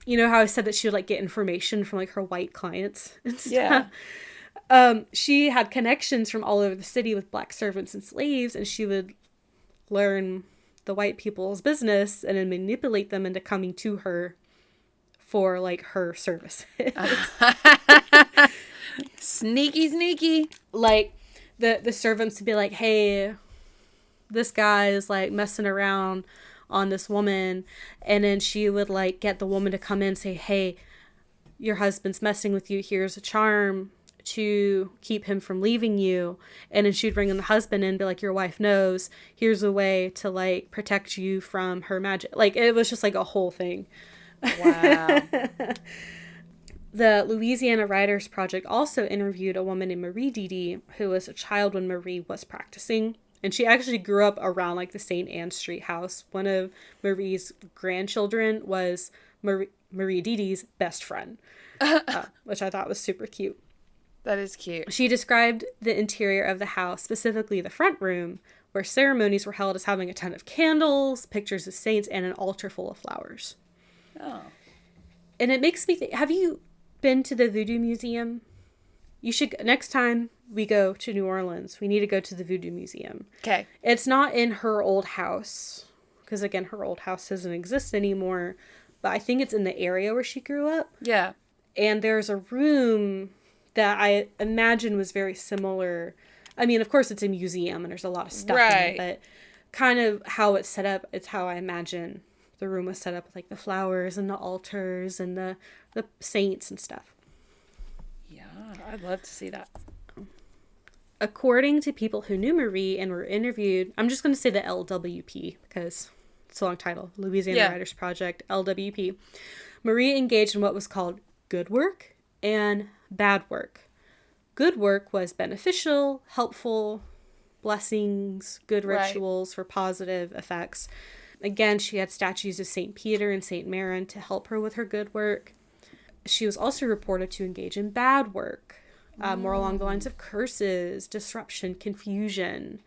you know how I said that she would, like, get information from, like, her white clients and stuff? Yeah. She had connections from all over the city with Black servants and slaves, and she would learn the white people's business and then manipulate them into coming to her for, like, her services. Sneaky. Like, the servants would be like, hey, this guy is, like, messing around on this woman, and then she would, like, get the woman to come in and say, hey, your husband's messing with you, here's a charm to keep him from leaving you. And then she'd bring in the husband and be like, your wife knows, here's a way to like protect you from her magic. Like, it was just like a whole thing. Wow. The Louisiana Writers Project also interviewed a woman named Marie Didi, who was a child when Marie was practicing. And she actually grew up around like the St. Anne Street house. One of Marie's grandchildren was Marie Didi's best friend, which I thought was super cute. That is cute. She described the interior of the house, specifically the front room, where ceremonies were held, as having a ton of candles, pictures of saints, and an altar full of flowers. Oh. And it makes me think, have you been to the Voodoo Museum? You should, next time we go to New Orleans, we need to go to the Voodoo Museum. Okay. It's not in her old house, because again, her old house doesn't exist anymore, but I think it's in the area where she grew up. Yeah. And there's a room that I imagine was very similar. I mean, of course it's a museum and there's a lot of stuff in it, but kind of how it's set up, it's how I imagine the room was set up, with like the flowers and the altars and the saints and stuff. Yeah, I'd love to see that. According to people who knew Marie and were interviewed, I'm just going to say the LWP because it's a long title, Louisiana Writers Project, LWP. Marie engaged in what was called good work and bad work. Good work was beneficial, helpful, blessings, good rituals for positive effects. Again, she had statues of St. Peter and St. Maron to help her with her good work. She was also reported to engage in bad work, more along the lines of curses, disruption, confusion.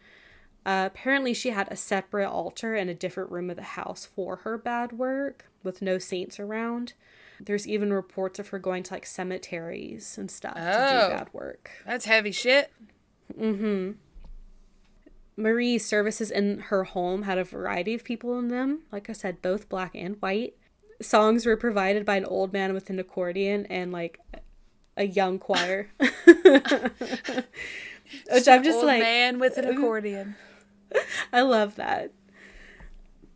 Apparently, she had a separate altar in a different room of the house for her bad work, with no saints around. There's even reports of her going to like cemeteries and stuff to do bad work. That's heavy shit. Mm-hmm. Marie's services in her home had a variety of people in them. Like I said, both black and white. Songs were provided by an old man with an accordion and like a young choir. Which I'm just old like, man with an accordion. I love that.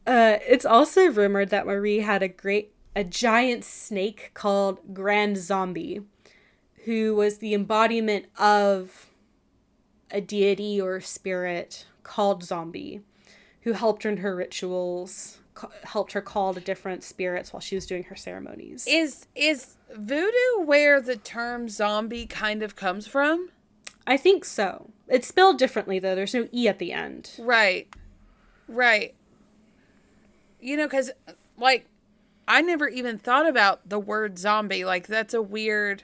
It's also rumored that Marie had a giant snake called Grand Zombie, who was the embodiment of a deity or spirit called Zombie, who helped her in her rituals, helped her call to different spirits while she was doing her ceremonies. Is voodoo where the term zombie kind of comes from? I think so. It's spelled differently, though. There's no E at the end. Right. You know, because, like, I never even thought about the word zombie. Like, that's a weird,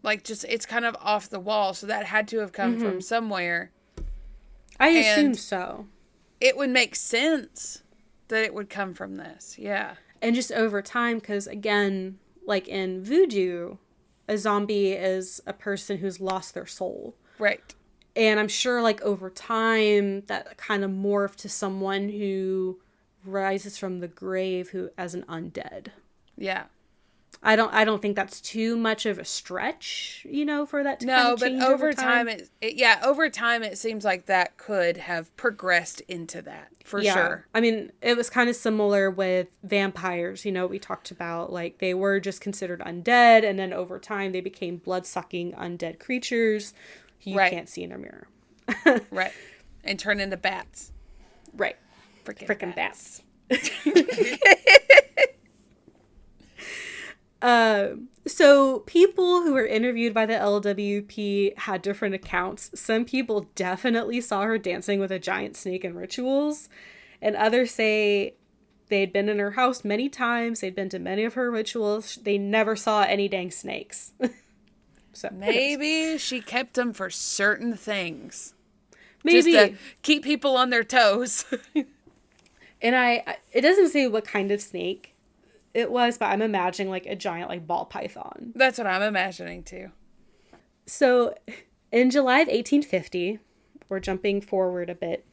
like, just, it's kind of off the wall. So that had to have come from somewhere. I assume so. It would make sense that it would come from this. Yeah. And just over time, because, again, like in voodoo, a zombie is a person who's lost their soul. Right. And I'm sure, like, over time, that kind of morphed to someone who rises from the grave who as an undead. Yeah. I don't think that's too much of a stretch, you know, for that to kind of change over time. Over time it seems like that could have progressed into that, for sure. I mean, it was kind of similar with vampires, you know, we talked about, like, they were just considered undead, and then over time they became blood-sucking undead creatures you can't see in a mirror. Right. And turn into bats. Right. Freaking bats. So people who were interviewed by the LWP had different accounts. Some people definitely saw her dancing with a giant snake in rituals, and others say they'd been in her house many times. They'd been to many of her rituals. They never saw any dang snakes. So maybe she kept them for certain things. Maybe. Just to keep people on their toes. And it doesn't say what kind of snake it was, but I'm imagining like a giant like ball python. That's what I'm imagining too. So in July of 1850, we're jumping forward a bit,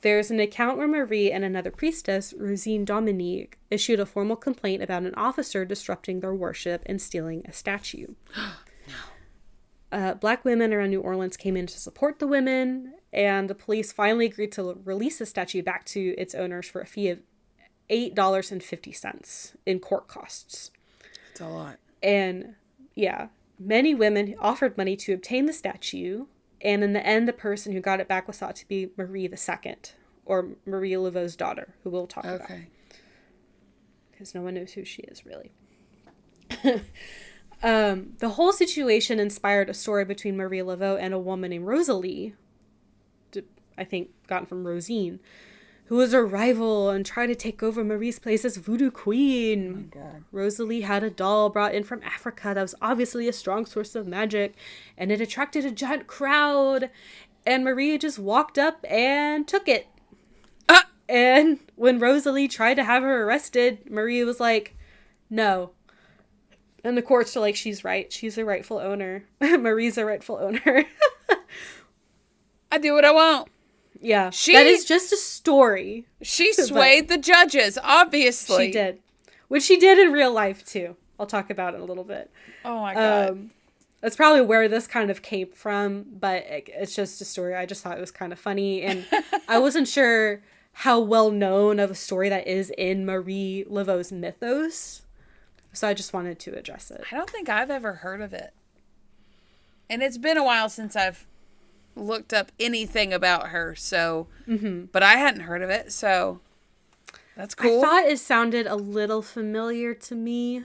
there's an account where Marie and another priestess, Rosine Dominique, issued a formal complaint about an officer disrupting their worship and stealing a statue. Black women around New Orleans came in to support the women, and the police finally agreed to release the statue back to its owners for a fee of $8.50 in court costs. It's a lot. And yeah, Many women offered money to obtain the statue, and in the end, the person who got it back was thought to be Marie II, or Marie Laveau's daughter, who we'll talk about. Because no one knows who she is, really. The whole situation inspired a story between Marie Laveau and a woman named Rosalie, I think gotten from Rosine, who was a rival and tried to take over Marie's place as Voodoo queen. Oh my God. Rosalie had a doll brought in from Africa that was obviously a strong source of magic, and it attracted a giant crowd, and Marie just walked up and took it. And when Rosalie tried to have her arrested, Marie was like, no. And the courts are like, she's right. She's the rightful owner. Marie's the rightful owner. I do what I want. Yeah. That is just a story. She swayed the judges, obviously. She did. Which she did in real life, too. I'll talk about it in a little bit. Oh, my God. That's probably where this kind of came from, but it's just a story. I just thought it was kind of funny. And I wasn't sure how well known of a story that is in Marie Laveau's mythos. So I just wanted to address it. I don't think I've ever heard of it. And it's been a while since I've looked up anything about her, so but I hadn't heard of it, so that's cool. I thought it sounded a little familiar to me,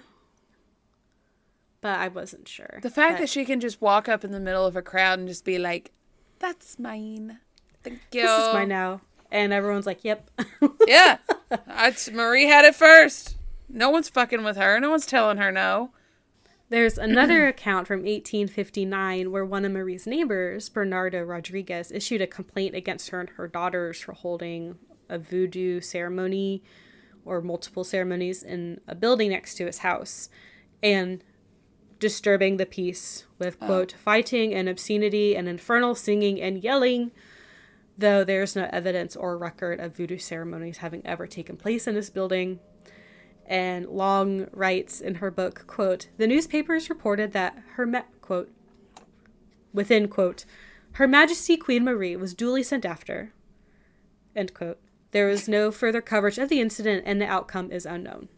but I wasn't sure. The fact that she can just walk up in the middle of a crowd and just be like, that's mine. Thank you. This is mine now. And everyone's like, yep. Yeah. Marie had it first. No one's fucking with her. No one's telling her no. There's another account from 1859 where one of Marie's neighbors, Bernardo Rodriguez, issued a complaint against her and her daughters for holding a voodoo ceremony or multiple ceremonies in a building next to his house and disturbing the peace with, quote, fighting and obscenity and infernal singing and yelling, though there's no evidence or record of voodoo ceremonies having ever taken place in this building. And Long writes in her book, quote, the newspapers reported that quote, within, quote, Her Majesty Queen Marie was duly sent after, end quote. There was no further coverage of the incident and the outcome is unknown,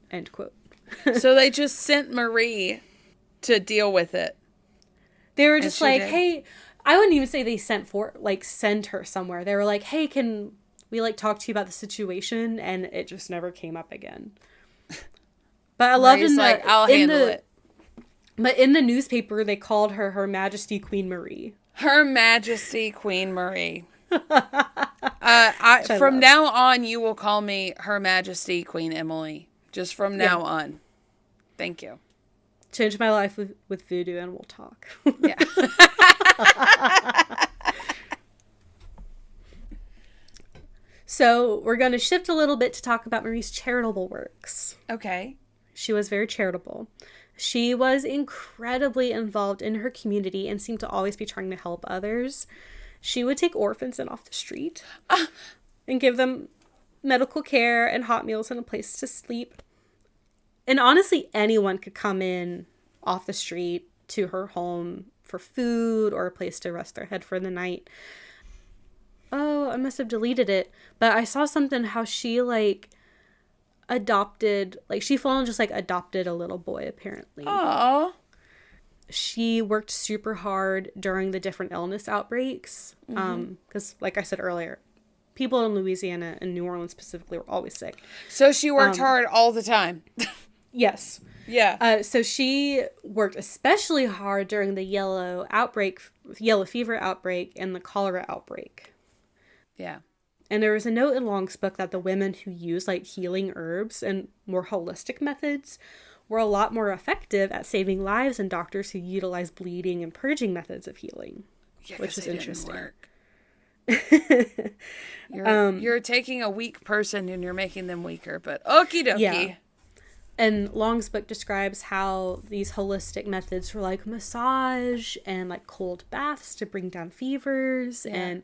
end quote. So they just sent Marie to deal with it. They were just like, hey, I wouldn't even say they sent her somewhere. They were like, hey, can we talk to you about the situation? And it just never came up again. But I love I'll handle it. But in the newspaper, they called her Her Majesty Queen Marie. Her Majesty Queen Marie. From now on, you will call me Her Majesty Queen Emileigh. Just from now on. Thank you. Change my life with Voodoo and we'll talk. Yeah. So we're going to shift a little bit to talk about Marie's charitable works. Okay. She was very charitable. She was incredibly involved in her community and seemed to always be trying to help others. She would take orphans in off the street and give them medical care and hot meals and a place to sleep. And honestly, anyone could come in off the street to her home for food or a place to rest their head for the night. Oh, I must have deleted it. But I saw something how she adopted, she full on just adopted a little boy apparently. Aww. She worked super hard during the different illness outbreaks. Because like I said earlier, people in Louisiana and New Orleans specifically were always sick. So she worked hard all the time. Yes. Yeah. So she worked especially hard during the yellow fever outbreak and the cholera outbreak. Yeah. And there was a note in Long's book that the women who used healing herbs and more holistic methods were a lot more effective at saving lives than doctors who utilized bleeding and purging methods of healing, which is interesting. You're taking a weak person and you're making them weaker, but okie dokie. Yeah. And Long's book describes how these holistic methods were massage and cold baths to bring down fevers and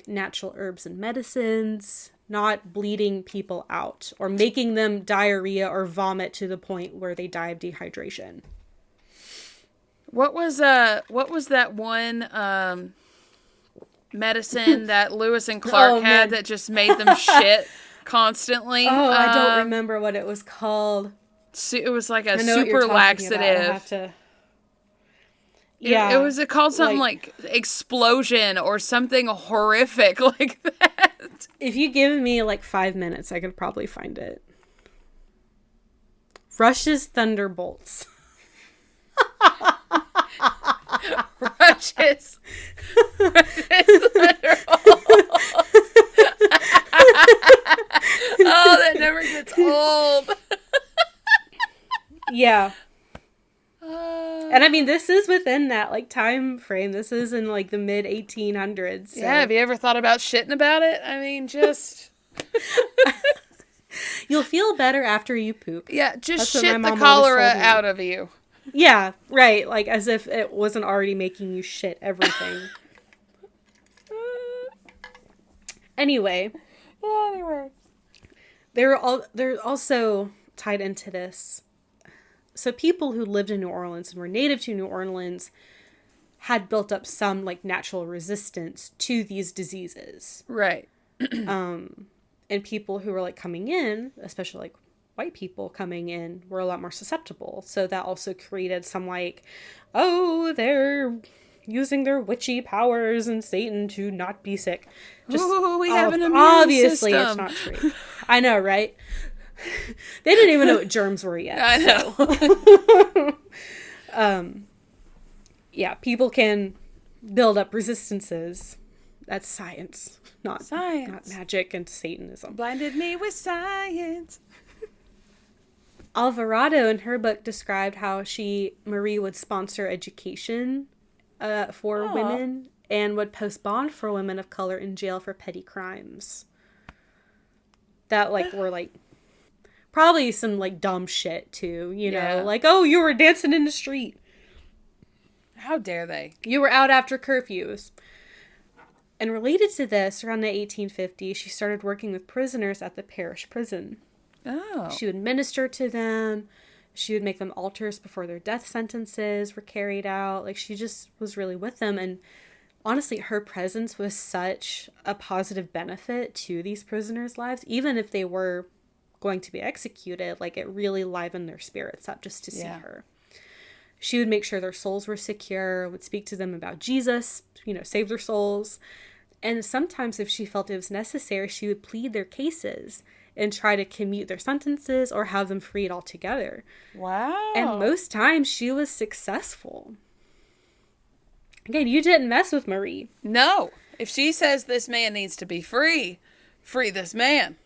natural herbs and medicines, not bleeding people out or making them diarrhea or vomit to the point where they die of dehydration. What was that one medicine that Lewis and Clark had that just made them shit constantly? Oh, I don't remember what it was called. It was a super laxative. Yeah. It was called something like explosion or something horrific like that. If you give me like 5 minutes, I could probably find it. Rush's Thunderbolts. Rush's Thunderbolts. Oh, that never gets old. Yeah. And I mean, this is within that like time frame. This is in like the mid 1800s. So. Yeah, have you ever thought about shitting about it? I mean, just... You'll feel better after you poop. Yeah, just shit the cholera out of you. Yeah, right. Like as if it wasn't already making you shit everything. Anyway. Yeah, anyway. They're also tied into this. So people who lived in New Orleans and were native to New Orleans had built up some like natural resistance to these diseases. Right. And people who were like coming in, especially like white people coming in, were a lot more susceptible. So that also created some like, oh, they're using their witchy powers and Satan to not be sick. Ooh, we have an immune obviously system. It's not true. I know, right? They didn't even know what germs were yet. I know. Yeah, people can build up resistances. That's science, not magic and Satanism. Blinded me with science. Alvarado in her book described how Marie would sponsor education for women and would post bond for women of color in jail for petty crimes. That like were like probably some like dumb shit too, you know, like, oh, you were dancing in the street. How dare they? You were out after curfews. And related to this, around the 1850s, she started working with prisoners at the parish prison. Oh. She would minister to them. She would make them altars before their death sentences were carried out. Like, she just was really with them. And honestly, her presence was such a positive benefit to these prisoners' lives. Even if they were going to be executed, like, it really livened their spirits up just to see her. She would make sure their souls were secure, would speak to them about Jesus, you know, save their souls. And sometimes if she felt it was necessary, she would plead their cases and try to commute their sentences or have them freed altogether. Wow. And most times she was successful. Again, you didn't mess with Marie. No. If she says this man needs to be free, free this man.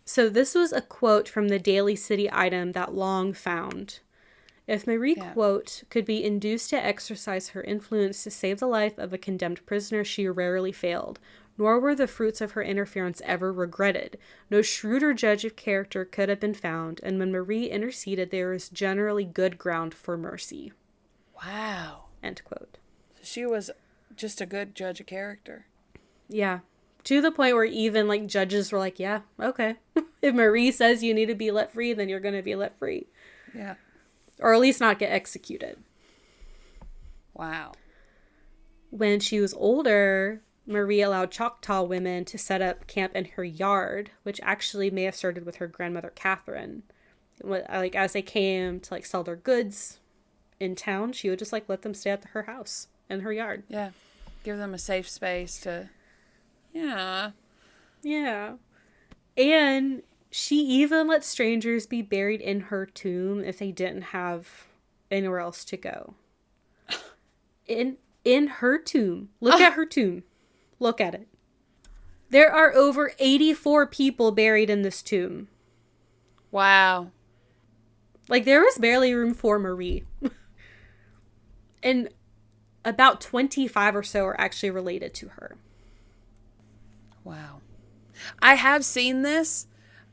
So this was a quote from the Daily City item that Long found. If Marie, quote, could be induced to exercise her influence to save the life of a condemned prisoner, she rarely failed. Nor were the fruits of her interference ever regretted. No shrewder judge of character could have been found, and when Marie interceded, there was generally good ground for mercy. Wow. End quote. She was just a good judge of character. Yeah. To the point where even, like, judges were like, yeah, okay. If Marie says you need to be let free, then you're going to be let free. Yeah. Or at least not get executed. Wow. When she was older, Marie allowed Choctaw women to set up camp in her yard, which actually may have started with her grandmother, Catherine. Like, as they came to, like, sell their goods in town, she would just, like, let them stay at her house in her yard. Yeah. Give them a safe space to... Yeah. Yeah. And she even let strangers be buried in her tomb if they didn't have anywhere else to go. In her tomb. Look at her tomb. Look at it. There are over 84 people buried in this tomb. Wow. Like, there was barely room for Marie. And about 25 or so are actually related to her. Wow. I have seen this.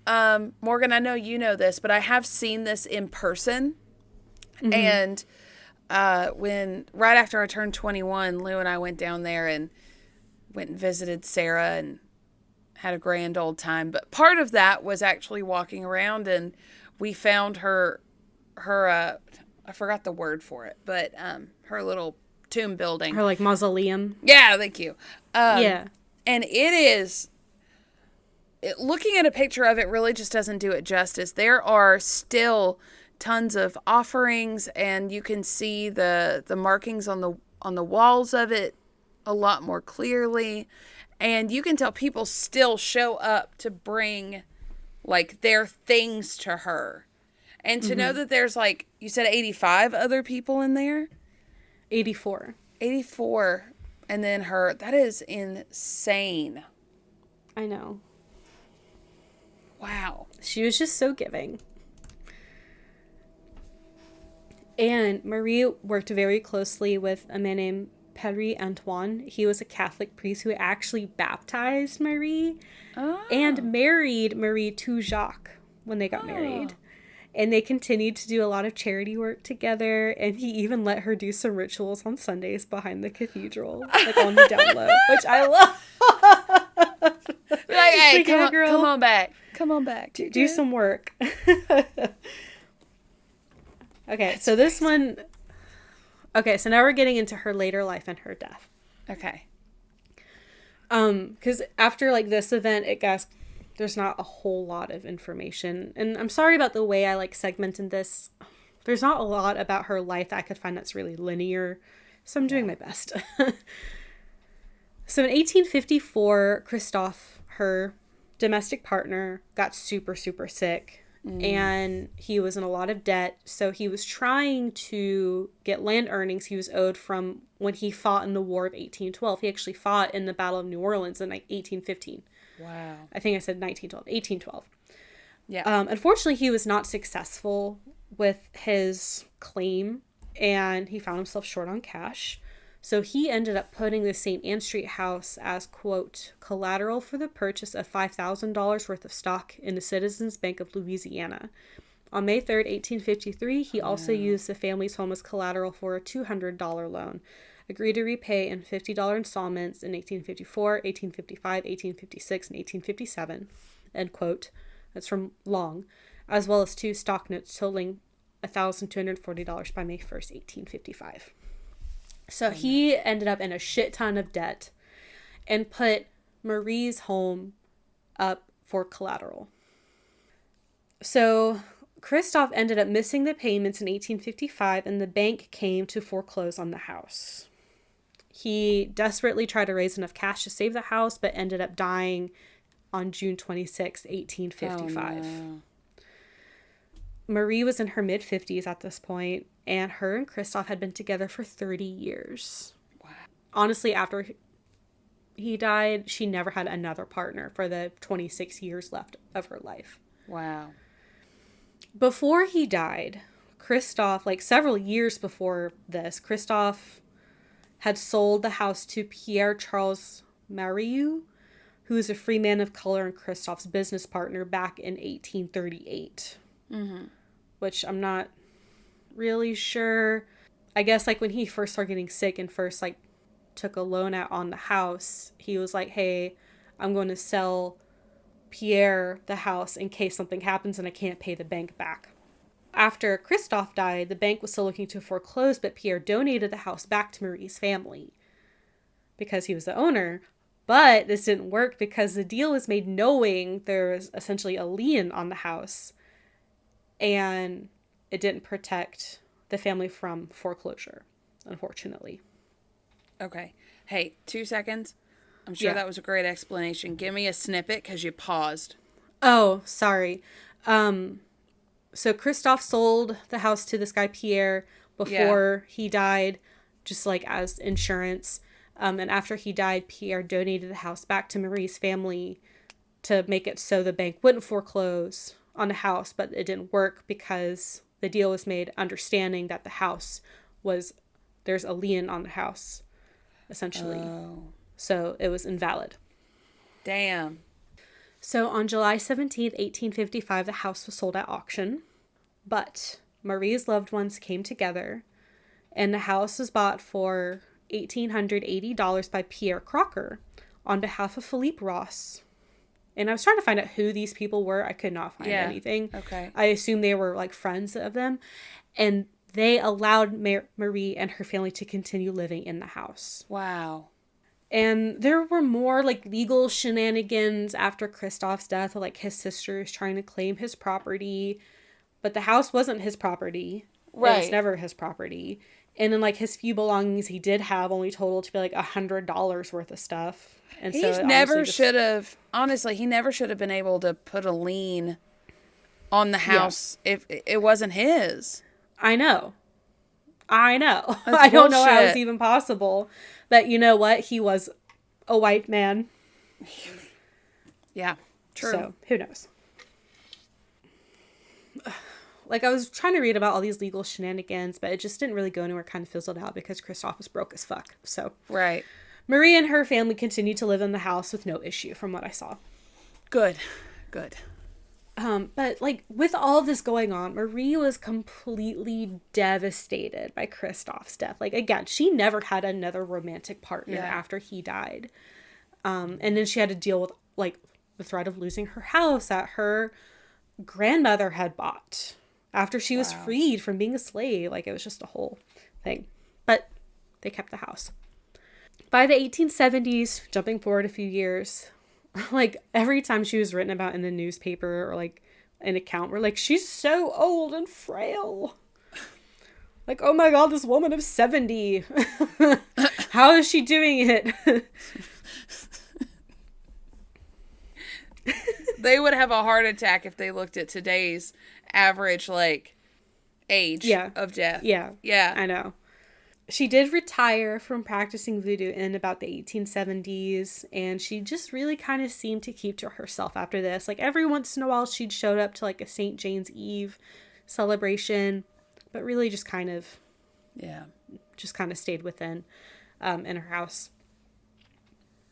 Morgan, I know you know this, but I have seen this in person. Mm-hmm. And right after I turned 21, Lou and I went down there and went and visited Sarah and had a grand old time. But part of that was actually walking around, and we found her I forgot the word for it, but her little tomb building. Her, like, mausoleum. Yeah, thank you. Yeah. And it is... looking at a picture of it really just doesn't do it justice. There are still tons of offerings, and you can see the markings on the walls of it a lot more clearly. And you can tell people still show up to bring like their things to her. And to know that there's like, you said 85 other people in there? 84. 84. And then her, that is insane. I know. Wow. She was just so giving. And Marie worked very closely with a man named Père Antoine. He was a Catholic priest who actually baptized Marie and married Marie to Jacques when they got married. And they continued to do a lot of charity work together. And he even let her do some rituals on Sundays behind the cathedral, like on the down low, which I love. Like, hey, like, come on back. Come on back. Do some work. Okay, so this one... Okay, so now we're getting into her later life and her death. Okay. Because after, like, this event, there's not a whole lot of information. And I'm sorry about the way I, like, segmented this. There's not a lot about her life that I could find that's really linear. So I'm doing my best. So in 1854, Christophe, her domestic partner, got super, super sick. And he was in a lot of debt. So he was trying to get land earnings he was owed from when he fought in the War of 1812. He actually fought in the Battle of New Orleans in like 1815. Wow. I think I said 1912. 1812. Yeah. Unfortunately, he was not successful with his claim, and he found himself short on cash. So he ended up putting the St. Anne Street house as, quote, collateral for the purchase of $5,000 worth of stock in the Citizens Bank of Louisiana. On May 3rd, 1853, he also used the family's home as collateral for a $200 loan, agreed to repay in $50 installments in 1854, 1855, 1856, and 1857, end quote. That's from Long, as well as 2 stock notes totaling $1,240 by May 1st, 1855. So he ended up in a shit ton of debt and put Marie's home up for collateral. So Christophe ended up missing the payments in 1855, and the bank came to foreclose on the house. He desperately tried to raise enough cash to save the house, but ended up dying on June 26, 1855. Oh, no. Marie was in her mid-50s at this point, and her and Christophe had been together for 30 years. Wow. Honestly, after he died, she never had another partner for the 26 years left of her life. Wow. Before he died, Christophe, like several years before this, Christophe had sold the house to Pierre Charles Morrow, who is a free man of color and Christophe's business partner back in 1838. Which I'm not really sure. I guess like when he first started getting sick and first like took a loan out on the house, he was like, hey, I'm going to sell Pierre the house in case something happens and I can't pay the bank back. After Christophe died, the bank was still looking to foreclose, but Pierre donated the house back to Marie's family because he was the owner. But this didn't work because the deal was made knowing there was essentially a lien on the house, and it didn't protect the family from foreclosure, unfortunately. Okay. Hey, 2 seconds. I'm sure that was a great explanation. Give me a snippet because you paused. Oh, sorry. So Christophe sold the house to this guy Pierre before he died, just like as insurance. And after he died, Pierre donated the house back to Marie's family to make it so the bank wouldn't foreclose on the house, but it didn't work because the deal was made understanding that the house was, there's a lien on the house, essentially. Oh. So it was invalid. Damn. So on July 17th, 1855, the house was sold at auction, but Marie's loved ones came together, and the house was bought for $1,880 by Pierre Crocker on behalf of Philippe Ross. And I was trying to find out who these people were. I could not find anything. Okay. I assume they were like friends of them. And they allowed Marie and her family to continue living in the house. Wow. And there were more like legal shenanigans after Christophe's death, like his sisters trying to claim his property. but the house wasn't his property. Right. It was never his property. And then, like, his few belongings he did have only totaled to be, like, $100 worth of stuff. And He never should have, honestly, he never should have been able to put a lien on the house if it wasn't his. I know. I That's don't know how bullshit. it's even possible. But you know what? He was a white man. Yeah, true. So, who knows? Like, I was trying to read about all these legal shenanigans, but it just didn't really go anywhere, kind of fizzled out because Christoph was broke as fuck. So, Right. Marie and her family continued to live in the house with no issue, from what I saw. Good. But, like, with all of this going on, Marie was completely devastated by Christoph's death. Like, again, she never had another romantic partner after he died. And then she had to deal with, like, the threat of losing her house that her grandmother had bought after she was freed from being a slave. Like, it was just a whole thing. But they kept the house. By the 1870s, jumping forward a few years, like, every time she was written about in the newspaper or, like, an account, we're like, she's so old and frail. Like, oh my God, this woman of 70. How is she doing it? They would have a heart attack if they looked at today's average, like, age of death. Yeah. I know. She did retire from practicing voodoo in about the 1870s, and she just really kind of seemed to keep to herself after this. Like, every once in a while, she'd showed up to, like, a St. Jane's Eve celebration, but really just kind of stayed within in her house.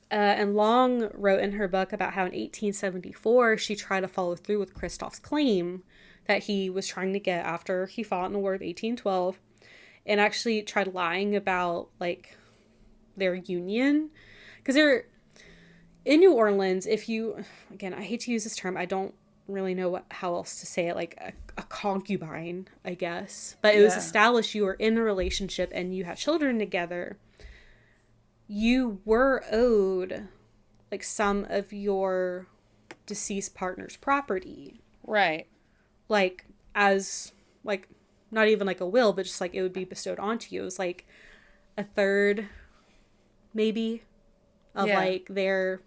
And Long wrote in her book about how in 1874, she tried to follow through with Christoph's claim that he was trying to get after he fought in the War of 1812. And actually tried lying about, like, their union. Because they're in New Orleans, if you, again, I hate to use this term, I don't really know how else to say it, like a concubine, I guess. But it was established you were in a relationship and you had children together. You were owed, like, some of your deceased partner's property. Right. Like, as, like, not even like a will, but just like it would be bestowed onto you. It was like a third, maybe, of like the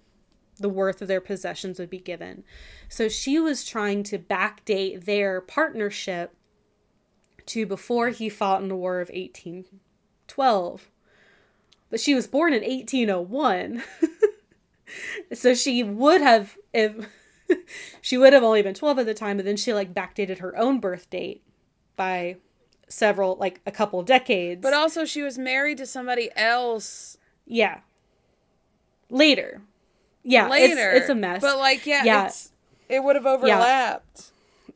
worth of their possessions would be given. So she was trying to backdate their partnership to before he fought in the War of 1812. But she was born in 1801. So she would have, she would have only been 12 at the time, but then she, like, backdated her own birth date by several, like, a couple decades. But also she was married to somebody else. Yeah. Later. Yeah. It's a mess. But, like, it would have overlapped.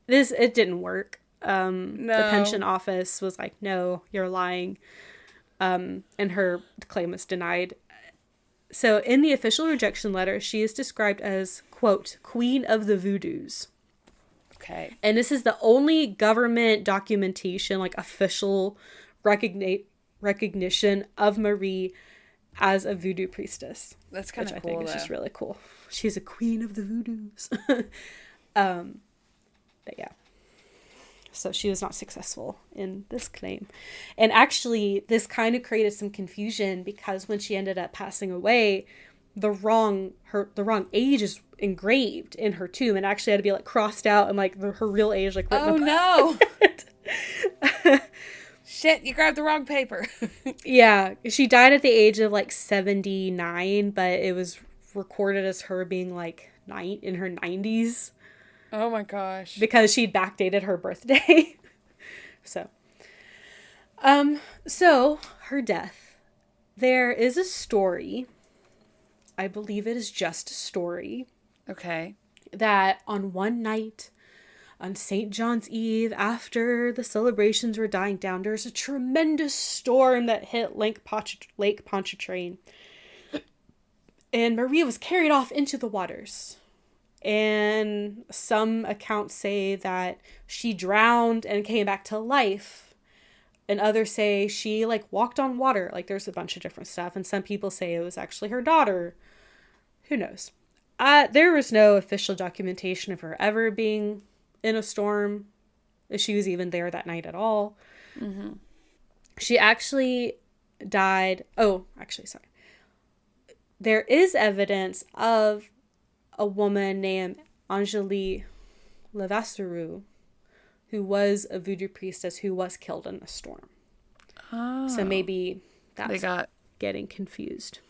It didn't work. No. The pension office was like, no, you're lying. And her claim was denied. So in the official rejection letter, she is described as, quote, Queen of the Voodoos. Okay. And this is the only government documentation, like official recognition of Marie as a voodoo priestess. That's kind of cool, I think is just really cool. She's a queen of the voodoos. But yeah. So she was not successful in this claim. And actually, this kind of created some confusion because when she ended up passing away, the wrong age is engraved in her tomb and actually had to be, like, crossed out and, like, her real age, like, written no. Shit, you grabbed the wrong paper. Yeah, she died at the age of, like, 79, but it was recorded as her being, like, in her 90s. Oh my gosh. Because she'd backdated her birthday. So her death. There is a story, I believe it is just a story. Okay. That on one night, on St. John's Eve, after the celebrations were dying down, there's a tremendous storm that hit Lake Pontchartrain. And Marie was carried off into the waters. And some accounts say that she drowned and came back to life. And others say she, like, walked on water. Like, there's a bunch of different stuff. And some people say it was actually her daughter. Who knows? There was no official documentation of her ever being in a storm. if she was even there that night at all. Mm-hmm. She actually died. Oh, actually, sorry. There is evidence of a woman named Emileigh Laveau, who was a voodoo priestess who was killed in the storm. Oh. So maybe that's getting confused.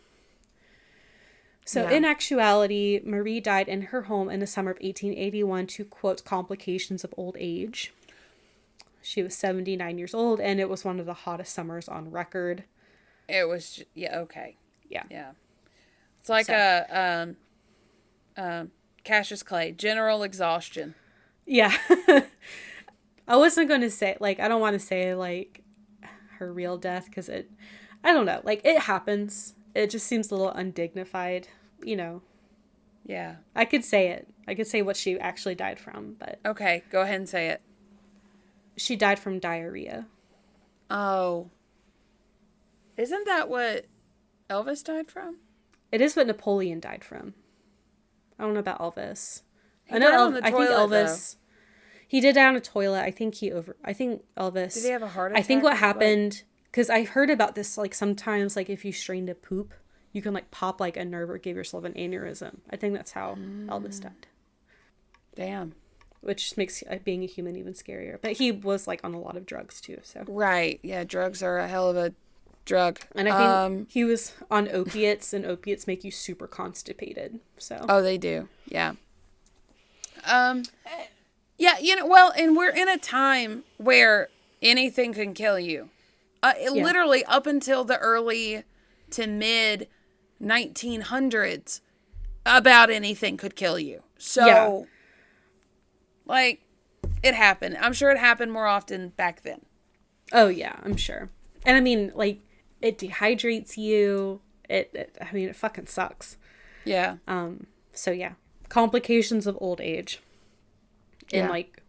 So in actuality, Marie died in her home in the summer of 1881 to, quote, complications of old age. She was 79 years old, and it was one of the hottest summers on record. It was, okay. Yeah. Yeah. It's like Cassius Clay, general exhaustion. Yeah. I wasn't going to say, like, I don't want to say, like, her real death, because I don't know, like, it happens. It just seems a little undignified, you know. Yeah. I could say it. I could say what she actually died from, but... Okay, go ahead and say it. She died from diarrhea. Oh. Isn't that what Elvis died from? It is what Napoleon died from. I don't know about Elvis. I think Elvis... Though. He did die on a toilet. I think Elvis... Did he have a heart attack? I think what happened... Because I heard about this, like, sometimes, like, if you strain to poop, you can, like, pop, like, a nerve or give yourself an aneurysm. I think that's how Elvis died. Damn. Which makes being a human even scarier. But he was, like, on a lot of drugs, too, so... Right. Yeah, drugs are a hell of a drug. And I think he was on opiates, and opiates make you super constipated, so... Oh, they do. Yeah. Yeah, you know, well, and we're in a time where anything can kill you. Literally up until the early to mid 1900s, about anything could kill you. So, like, it happened. I'm sure it happened more often back then. Oh, yeah, I'm sure. And I mean, like, it dehydrates you. It fucking sucks. Yeah. So, yeah. Complications of old age in, like,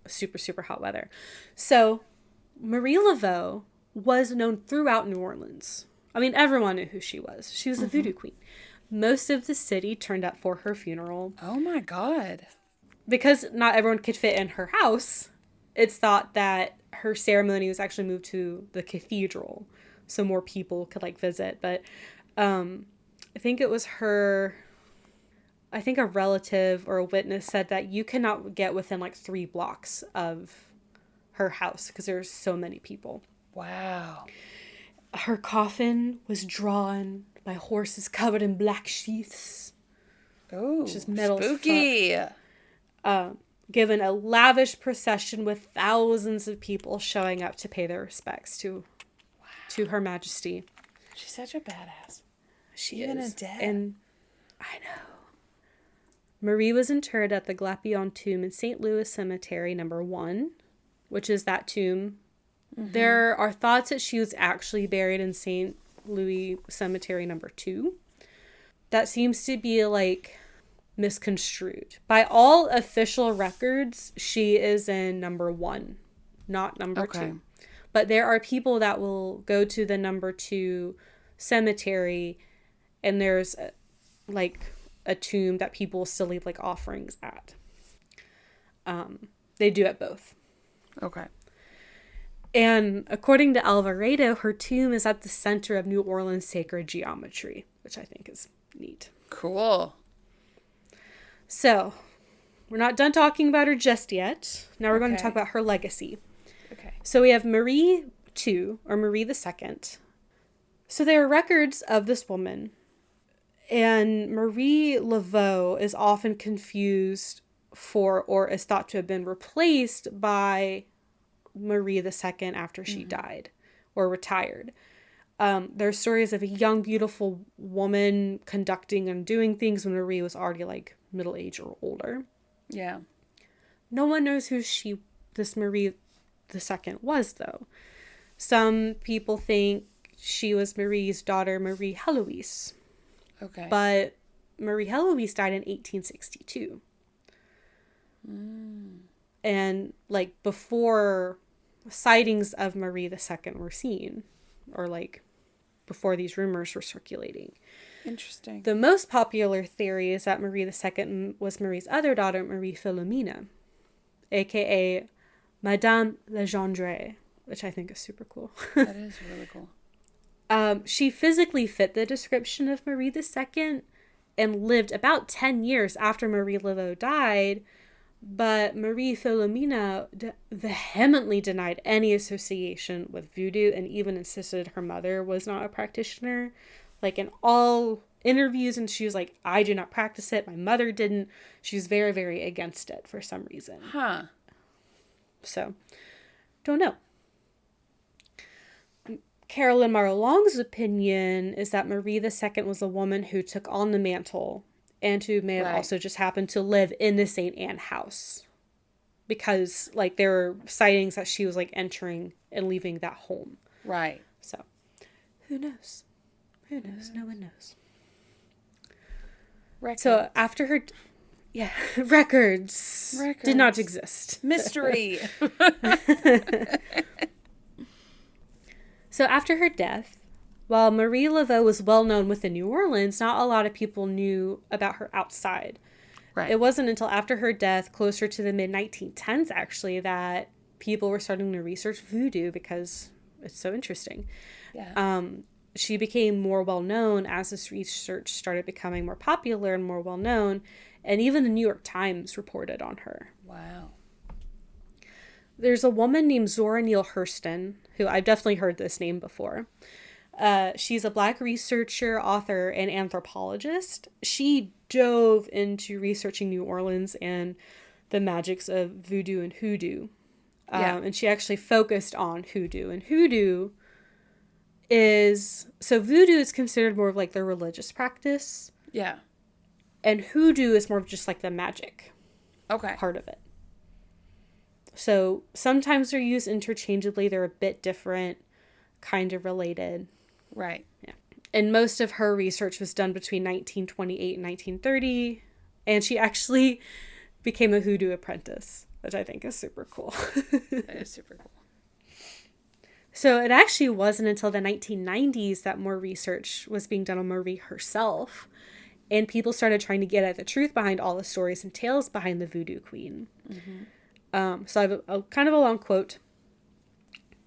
super, super hot weather. So, Marie Laveau was known throughout New Orleans. I mean, everyone knew who she was. She was a voodoo queen. Most of the city turned up for her funeral. Oh my God. Because not everyone could fit in her house, it's thought that her ceremony was actually moved to the cathedral so more people could, like, visit. But I think it was a relative or a witness said that you cannot get within, like, 3 blocks of her house because there's so many people. Wow. Her coffin was drawn by horses covered in black sheaths. Oh, spooky. Given a lavish procession with thousands of people showing up to pay their respects to Her Majesty. She's such a badass. She is. Even dead. And I know. Marie was interred at the Glapion tomb in St. Louis Cemetery No. 1, which is that tomb. There are thoughts that she was actually buried in St. Louis Cemetery No. 2. That seems to be, like, misconstrued. By all official records, she is in No. 1, not No. 2. But there are people that will go to the No. 2 cemetery, and there's, like, a tomb that people still leave, like, offerings at. They do it both. Okay. And according to Alvarado, her tomb is at the center of New Orleans sacred geometry, which I think is neat. Cool. So, we're not done talking about her just yet. Now we're going to talk about her legacy. Okay. So we have Marie II, or Marie II. So there are records of this woman, and Marie Laveau is often confused for, or is thought to have been replaced by Marie II after she died or retired. There are stories of a young, beautiful woman conducting and doing things when Marie was already, like, middle-aged or older. Yeah. No one knows who this Marie II was, though. Some people think she was Marie's daughter, Marie Heloise. Okay. But Marie Heloise died in 1862. And, like, before sightings of Marie II were seen, or, like, before these rumors were circulating. Interesting. The most popular theory is that Marie II was Marie's other daughter, Marie Philomena, aka Madame Legendre, which I think is super cool. That is really cool. She physically fit the description of Marie II and lived about 10 years after Marie Laveau died, but Marie Philomena vehemently denied any association with voodoo and even insisted her mother was not a practitioner. Like in all interviews, and she was like, I do not practice it. My mother didn't. She was very, very against it for some reason. Huh. So, don't know. Carolyn Marlong's opinion is that Marie II was a woman who took on the mantle and who may have also just happened to live in the St. Anne house. Because, like, there were sightings that she was, like, entering and leaving that home. Right. So, who knows? Who knows? No one knows. Records. So, after her... Yeah, records did not exist. Mystery. So, after her death, while Marie Laveau was well known within New Orleans, not a lot of people knew about her outside. Right. It wasn't until after her death, closer to the mid-1910s, actually, that people were starting to research voodoo because it's so interesting. Yeah. She became more well-known as this research started becoming more popular and more well-known, and even the New York Times reported on her. Wow. There's a woman named Zora Neale Hurston, who I've definitely heard this name before. She's a Black researcher, author, and anthropologist. She dove into researching New Orleans and the magics of voodoo and hoodoo. And she actually focused on hoodoo. And hoodoo so voodoo is considered more of like the religious practice. Yeah. And hoodoo is more of just like the magic part of it. So sometimes they're used interchangeably. They're a bit different, kind of related. Right. Yeah. And most of her research was done between 1928 and 1930. And she actually became a hoodoo apprentice, which I think is super cool. That is super cool. So it actually wasn't until the 1990s that more research was being done on Marie herself. And people started trying to get at the truth behind all the stories and tales behind the voodoo queen. Mm-hmm. So I have a kind of a long quote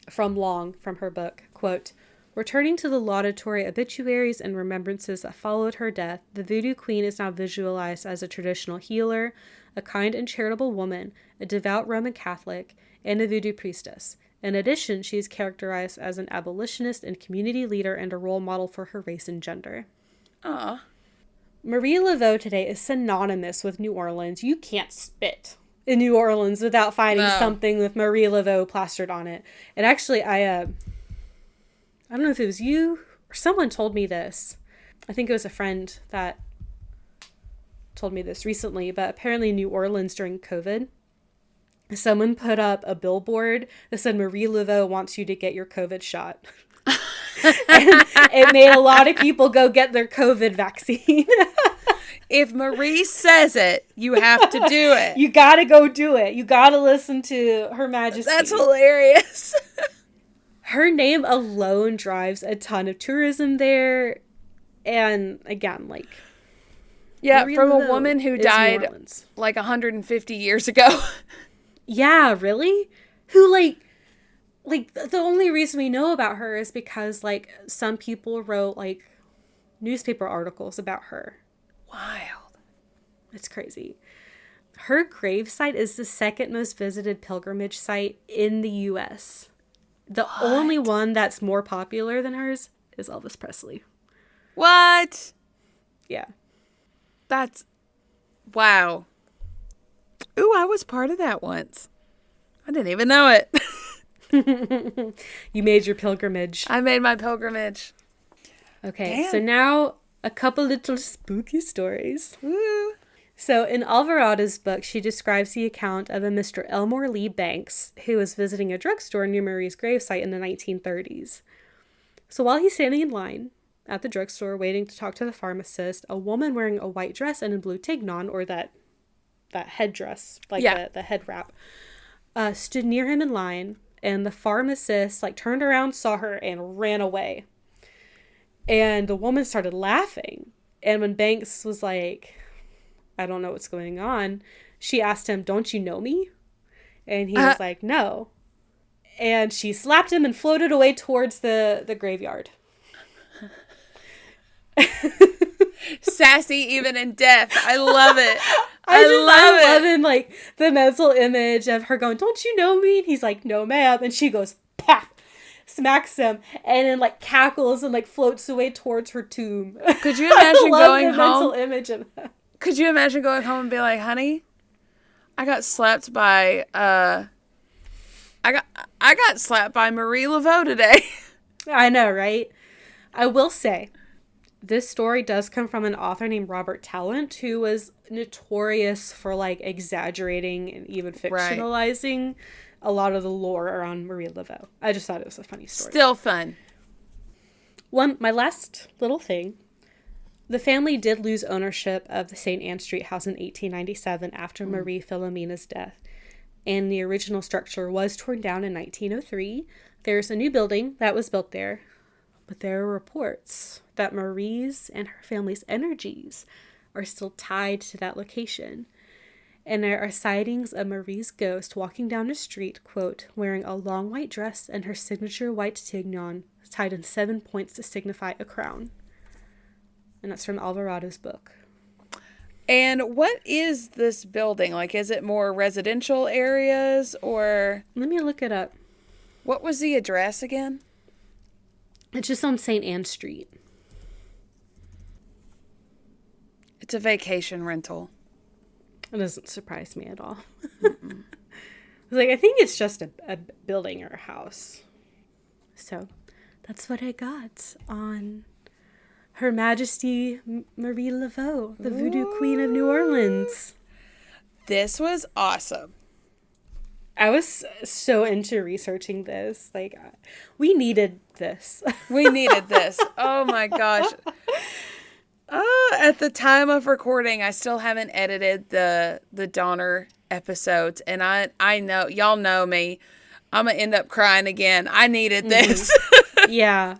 from her book. Quote, returning to the laudatory obituaries and remembrances that followed her death, the voodoo queen is now visualized as a traditional healer, a kind and charitable woman, a devout Roman Catholic, and a voodoo priestess. In addition, she is characterized as an abolitionist and community leader and a role model for her race and gender. Aw. Marie Laveau today is synonymous with New Orleans. You can't spit in New Orleans without finding something with Marie Laveau plastered on it. And actually, I don't know if it was you or someone told me this. I think it was a friend that told me this recently, but apparently in New Orleans during COVID, someone put up a billboard that said Marie Laveau wants you to get your COVID shot. And it made a lot of people go get their COVID vaccine. If Marie says it, you have to do it. You gotta go do it. You gotta listen to Her Majesty. That's hilarious. Her name alone drives a ton of tourism there. And again, like... Yeah, Marie from Laveau a woman who died like 150 years ago. Yeah, really? Who, like, the only reason we know about her is because, like, some people wrote, like, newspaper articles about her. Wild. It's crazy. Her gravesite is the second most visited pilgrimage site in the U.S. The only one that's more popular than hers is Elvis Presley. What? Yeah. That's... Wow. Ooh, I was part of that once. I didn't even know it. You made your pilgrimage. I made my pilgrimage. Okay, Damn. so now a couple little spooky stories. Woo. So in Alvarado's book, she describes the account of a Mr. Elmore Lee Banks who was visiting a drugstore near Marie's gravesite in the 1930s. So while he's standing in line at the drugstore waiting to talk to the pharmacist, a woman wearing a white dress and a blue tignon, or that headdress, like the head wrap, stood near him in line, and the pharmacist like turned around, saw her, and ran away. And the woman started laughing. And when Banks was like, I don't know what's going on, she asked him, don't you know me? And he was like, no. And she slapped him and floated away towards the graveyard. Sassy even in death. I love it. I love like the mental image of her going, don't you know me? And he's like, no, ma'am. And she goes, pap, smacks him, and then like cackles and like floats away towards her tomb. Could you imagine going home? Mental image of that. Could you imagine going home and be like, honey, I got slapped by I got slapped by Marie Laveau today. I know, right? I will say, this story does come from an author named Robert Tallant, who was notorious for like exaggerating and even fictionalizing a lot of the lore around Marie Laveau. I just thought it was a funny story. Still fun. My last little thing. The family did lose ownership of the St. Anne Street house in 1897 after Marie Philomena's death. And the original structure was torn down in 1903. There's a new building that was built there. But there are reports that Marie's and her family's energies are still tied to that location. And there are sightings of Marie's ghost walking down the street, quote, wearing a long white dress and her signature white tignon tied in 7 points to signify a crown. And that's from Alvarado's book. And what is this building? Like, is it more residential areas or... Let me look it up. What was the address again? It's just on St. Anne Street. It's a vacation rental. It doesn't surprise me at all. I think it's just a building or a house. So that's what I got on Her Majesty Marie Laveau, the Voodoo Queen of New Orleans. This was awesome. I was so into researching this. Like, we needed this. We needed this. Oh my gosh. At the time of recording, I still haven't edited the Donner episodes. And I know, y'all know me. I'm going to end up crying again. I needed this. Yeah.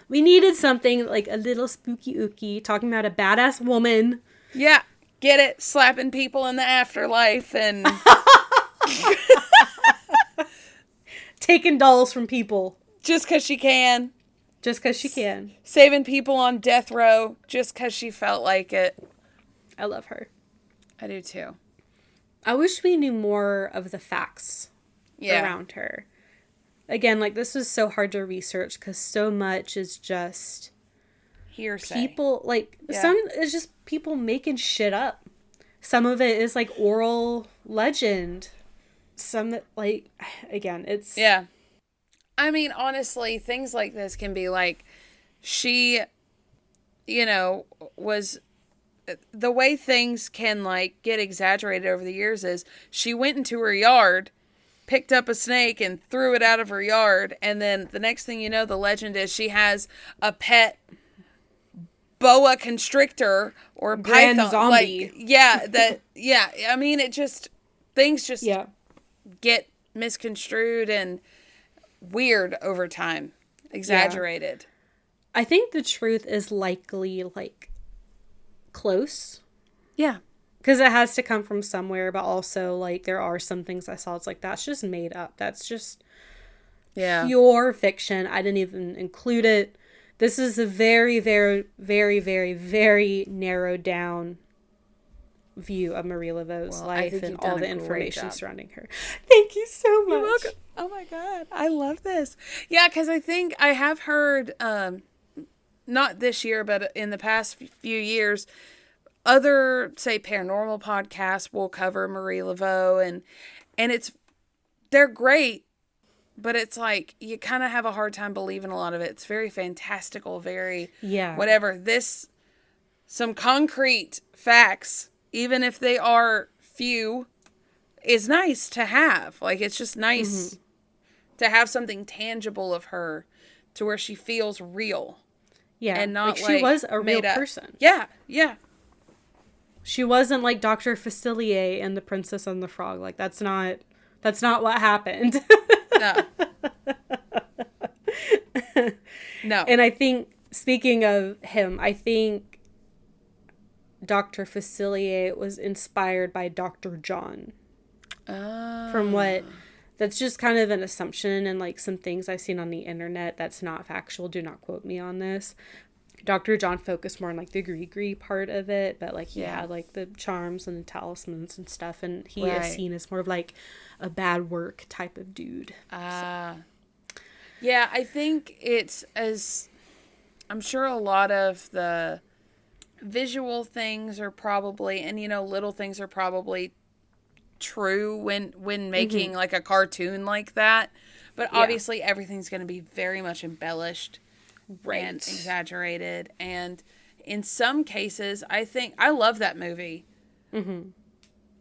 We needed something like a little spooky ooky, talking about a badass woman. Yeah. Get it? Slapping people in the afterlife and... Taking dolls from people. Just because she can. Just because she can. Saving people on death row just because she felt like it. I love her. I do too. I wish we knew more of the facts around her. Again, like, this was so hard to research because so much is just hearsay. People, like, some is just people making shit up. Some of it is, like, oral legend. Some, like, again, it's... Yeah. I mean, honestly, things like this can be, like, she, you know, was... The way things can, like, get exaggerated over the years is she went into her yard, picked up a snake, and threw it out of her yard. And then the next thing you know, the legend is she has a pet boa constrictor or Grand python. zombie. Like, I mean, it just... Things just... Yeah. Get misconstrued and weird over time. Exaggerated. I think the truth is likely, like, close. Yeah. Because it has to come from somewhere, but also, like, there are some things I saw. It's like, that's just made up. That's just pure fiction. I didn't even include it. This is a very, very, very, very, very narrowed down view of Marie Laveau's life and all the information surrounding her. Thank you so much. You're welcome. Oh my God. I love this. Yeah, because I think I have heard, not this year, but in the past few years, other, say, paranormal podcasts will cover Marie Laveau, and they're great, but it's like, you kind of have a hard time believing a lot of it. It's very fantastical, very whatever. Some concrete facts, even if they are few, is nice to have. Like, it's just nice to have something tangible of her to where she feels real. Yeah. And not like she was a real up person. Yeah. Yeah. She wasn't like Dr. Facilier and the Princess and the Frog. Like, that's not what happened. No. No. And I think, speaking of him, I think Dr. Facilier was inspired by Dr. John. From what, that's just kind of an assumption and like some things I've seen on the internet that's not factual. Do not quote me on this. Dr. John focused more on like the gree part of it, but like he had like the charms and the talismans and stuff, and he is seen as more of like a bad work type of dude. Yeah, I think it's I'm sure a lot of the visual things are probably, and little things are probably true when making like a cartoon like that, but obviously everything's going to be very much embellished. And exaggerated, and in some cases I love that movie.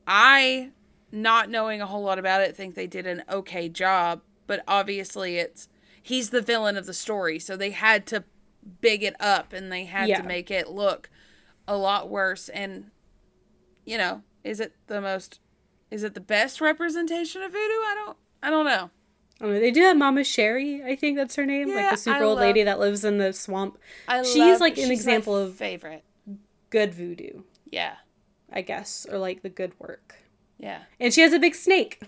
I, not knowing a whole lot about it, think they did an okay job, but obviously he's the villain of the story, so they had to big it up and they had to make it look a lot worse. And is it the best representation of voodoo? I don't know. Oh, they do have Mama Sherry, I think that's her name, like the super old lady that lives in the swamp. She's like an example of favorite good voodoo. Yeah, I guess, or like the good work. Yeah, and she has a big snake.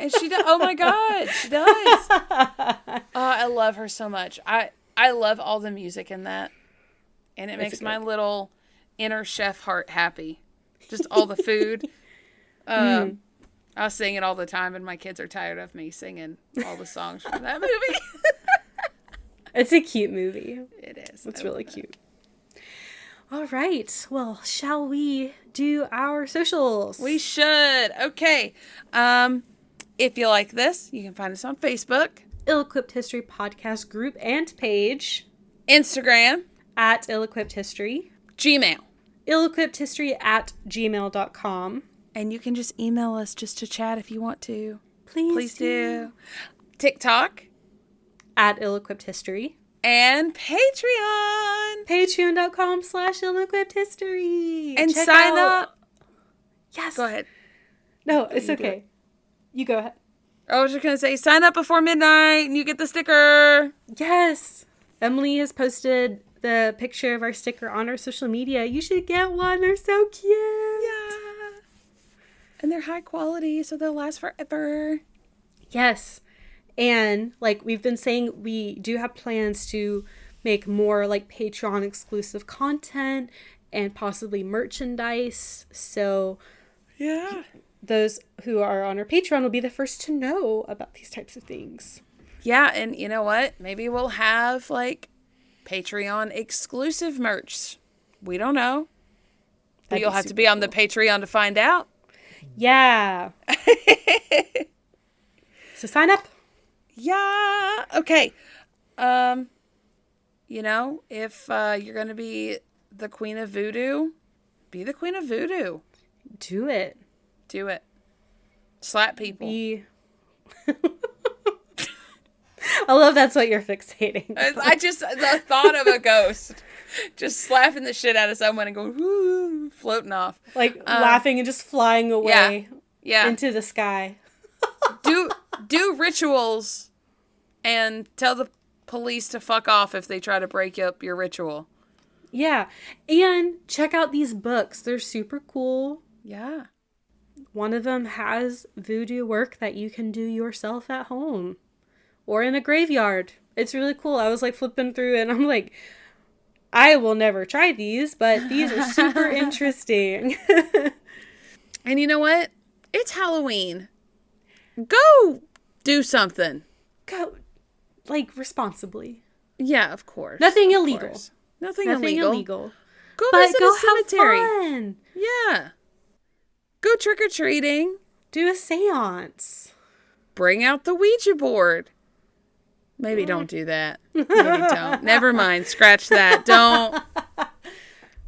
And she does. Oh my God, she does. Oh, I love her so much. I love all the music in that, and it makes my little inner chef heart happy. Just all the food. I sing it all the time, and my kids are tired of me singing all the songs from that movie. It's a cute movie. It is. It's really cute. All right. Well, shall we do our socials? We should. Okay. If you like this, you can find us on Facebook. Ill-Equipped History Podcast group and page. Instagram. At Ill-Equipped History. Gmail. Ill-equippedhistory@gmail.com. And you can just email us just to chat if you want to. Please do. TikTok. At Ill-Equipped History. And Patreon. Patreon.com/Ill-Equippedhistory. And check sign up. Yes. Go ahead. No, it's okay. You go ahead. I was just going to say, sign up before midnight and you get the sticker. Yes. Emileigh has posted the picture of our sticker on our social media. You should get one. They're so cute. Yeah. And they're high quality, so they'll last forever. Yes. And like we've been saying, we do have plans to make more like Patreon exclusive content and possibly merchandise. So yeah, those who are on our Patreon will be the first to know about these types of things. Yeah, and you know what? Maybe we'll have like Patreon exclusive merch. We don't know. But you'll have to be on the Patreon to find out. Yeah. So sign up. Yeah. Okay. If you're going to be the queen of voodoo, be the queen of voodoo. Do it. Do it. Slap people. I love that's what you're fixating. The thought of a ghost just slapping the shit out of someone and going, whoo, floating off. Like laughing and just flying away yeah. into the sky. Do rituals and tell the police to fuck off if they try to break up your ritual. Yeah. And check out these books. They're super cool. Yeah. One of them has voodoo work that you can do yourself at home or in a graveyard. It's really cool. I was like flipping through and I'm like, I will never try these, but these are super interesting. And you know what? It's Halloween. Go do something. Go, like, responsibly. Yeah, of course. Nothing illegal. Course. Nothing illegal. Go but visit go a cemetery. Have fun. Yeah. Go trick-or-treating. Do a seance. Bring out the Ouija board. Maybe don't do that. Maybe don't. Never mind. Scratch that. Don't.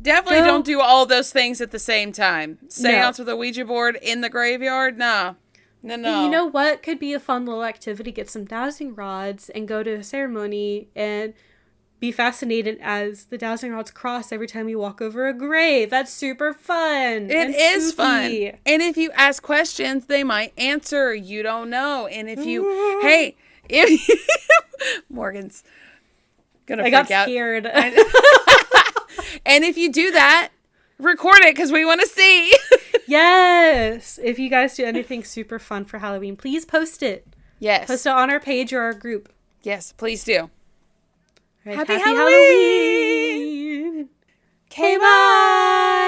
Definitely don't do all those things at the same time. Seance with a Ouija board in the graveyard? No. No. And you know what could be a fun little activity? Get some dowsing rods and go to a ceremony and be fascinated as the dowsing rods cross every time you walk over a grave. That's super fun. It is fun. And if you ask questions, they might answer. You don't know. And if you, Morgan's gonna freak out. I got scared. And if you do that, record it because we want to see. Yes! If you guys do anything super fun for Halloween, please post it. Yes. Post it on our page or our group. Yes, please do. Right, Happy Halloween! Okay, bye!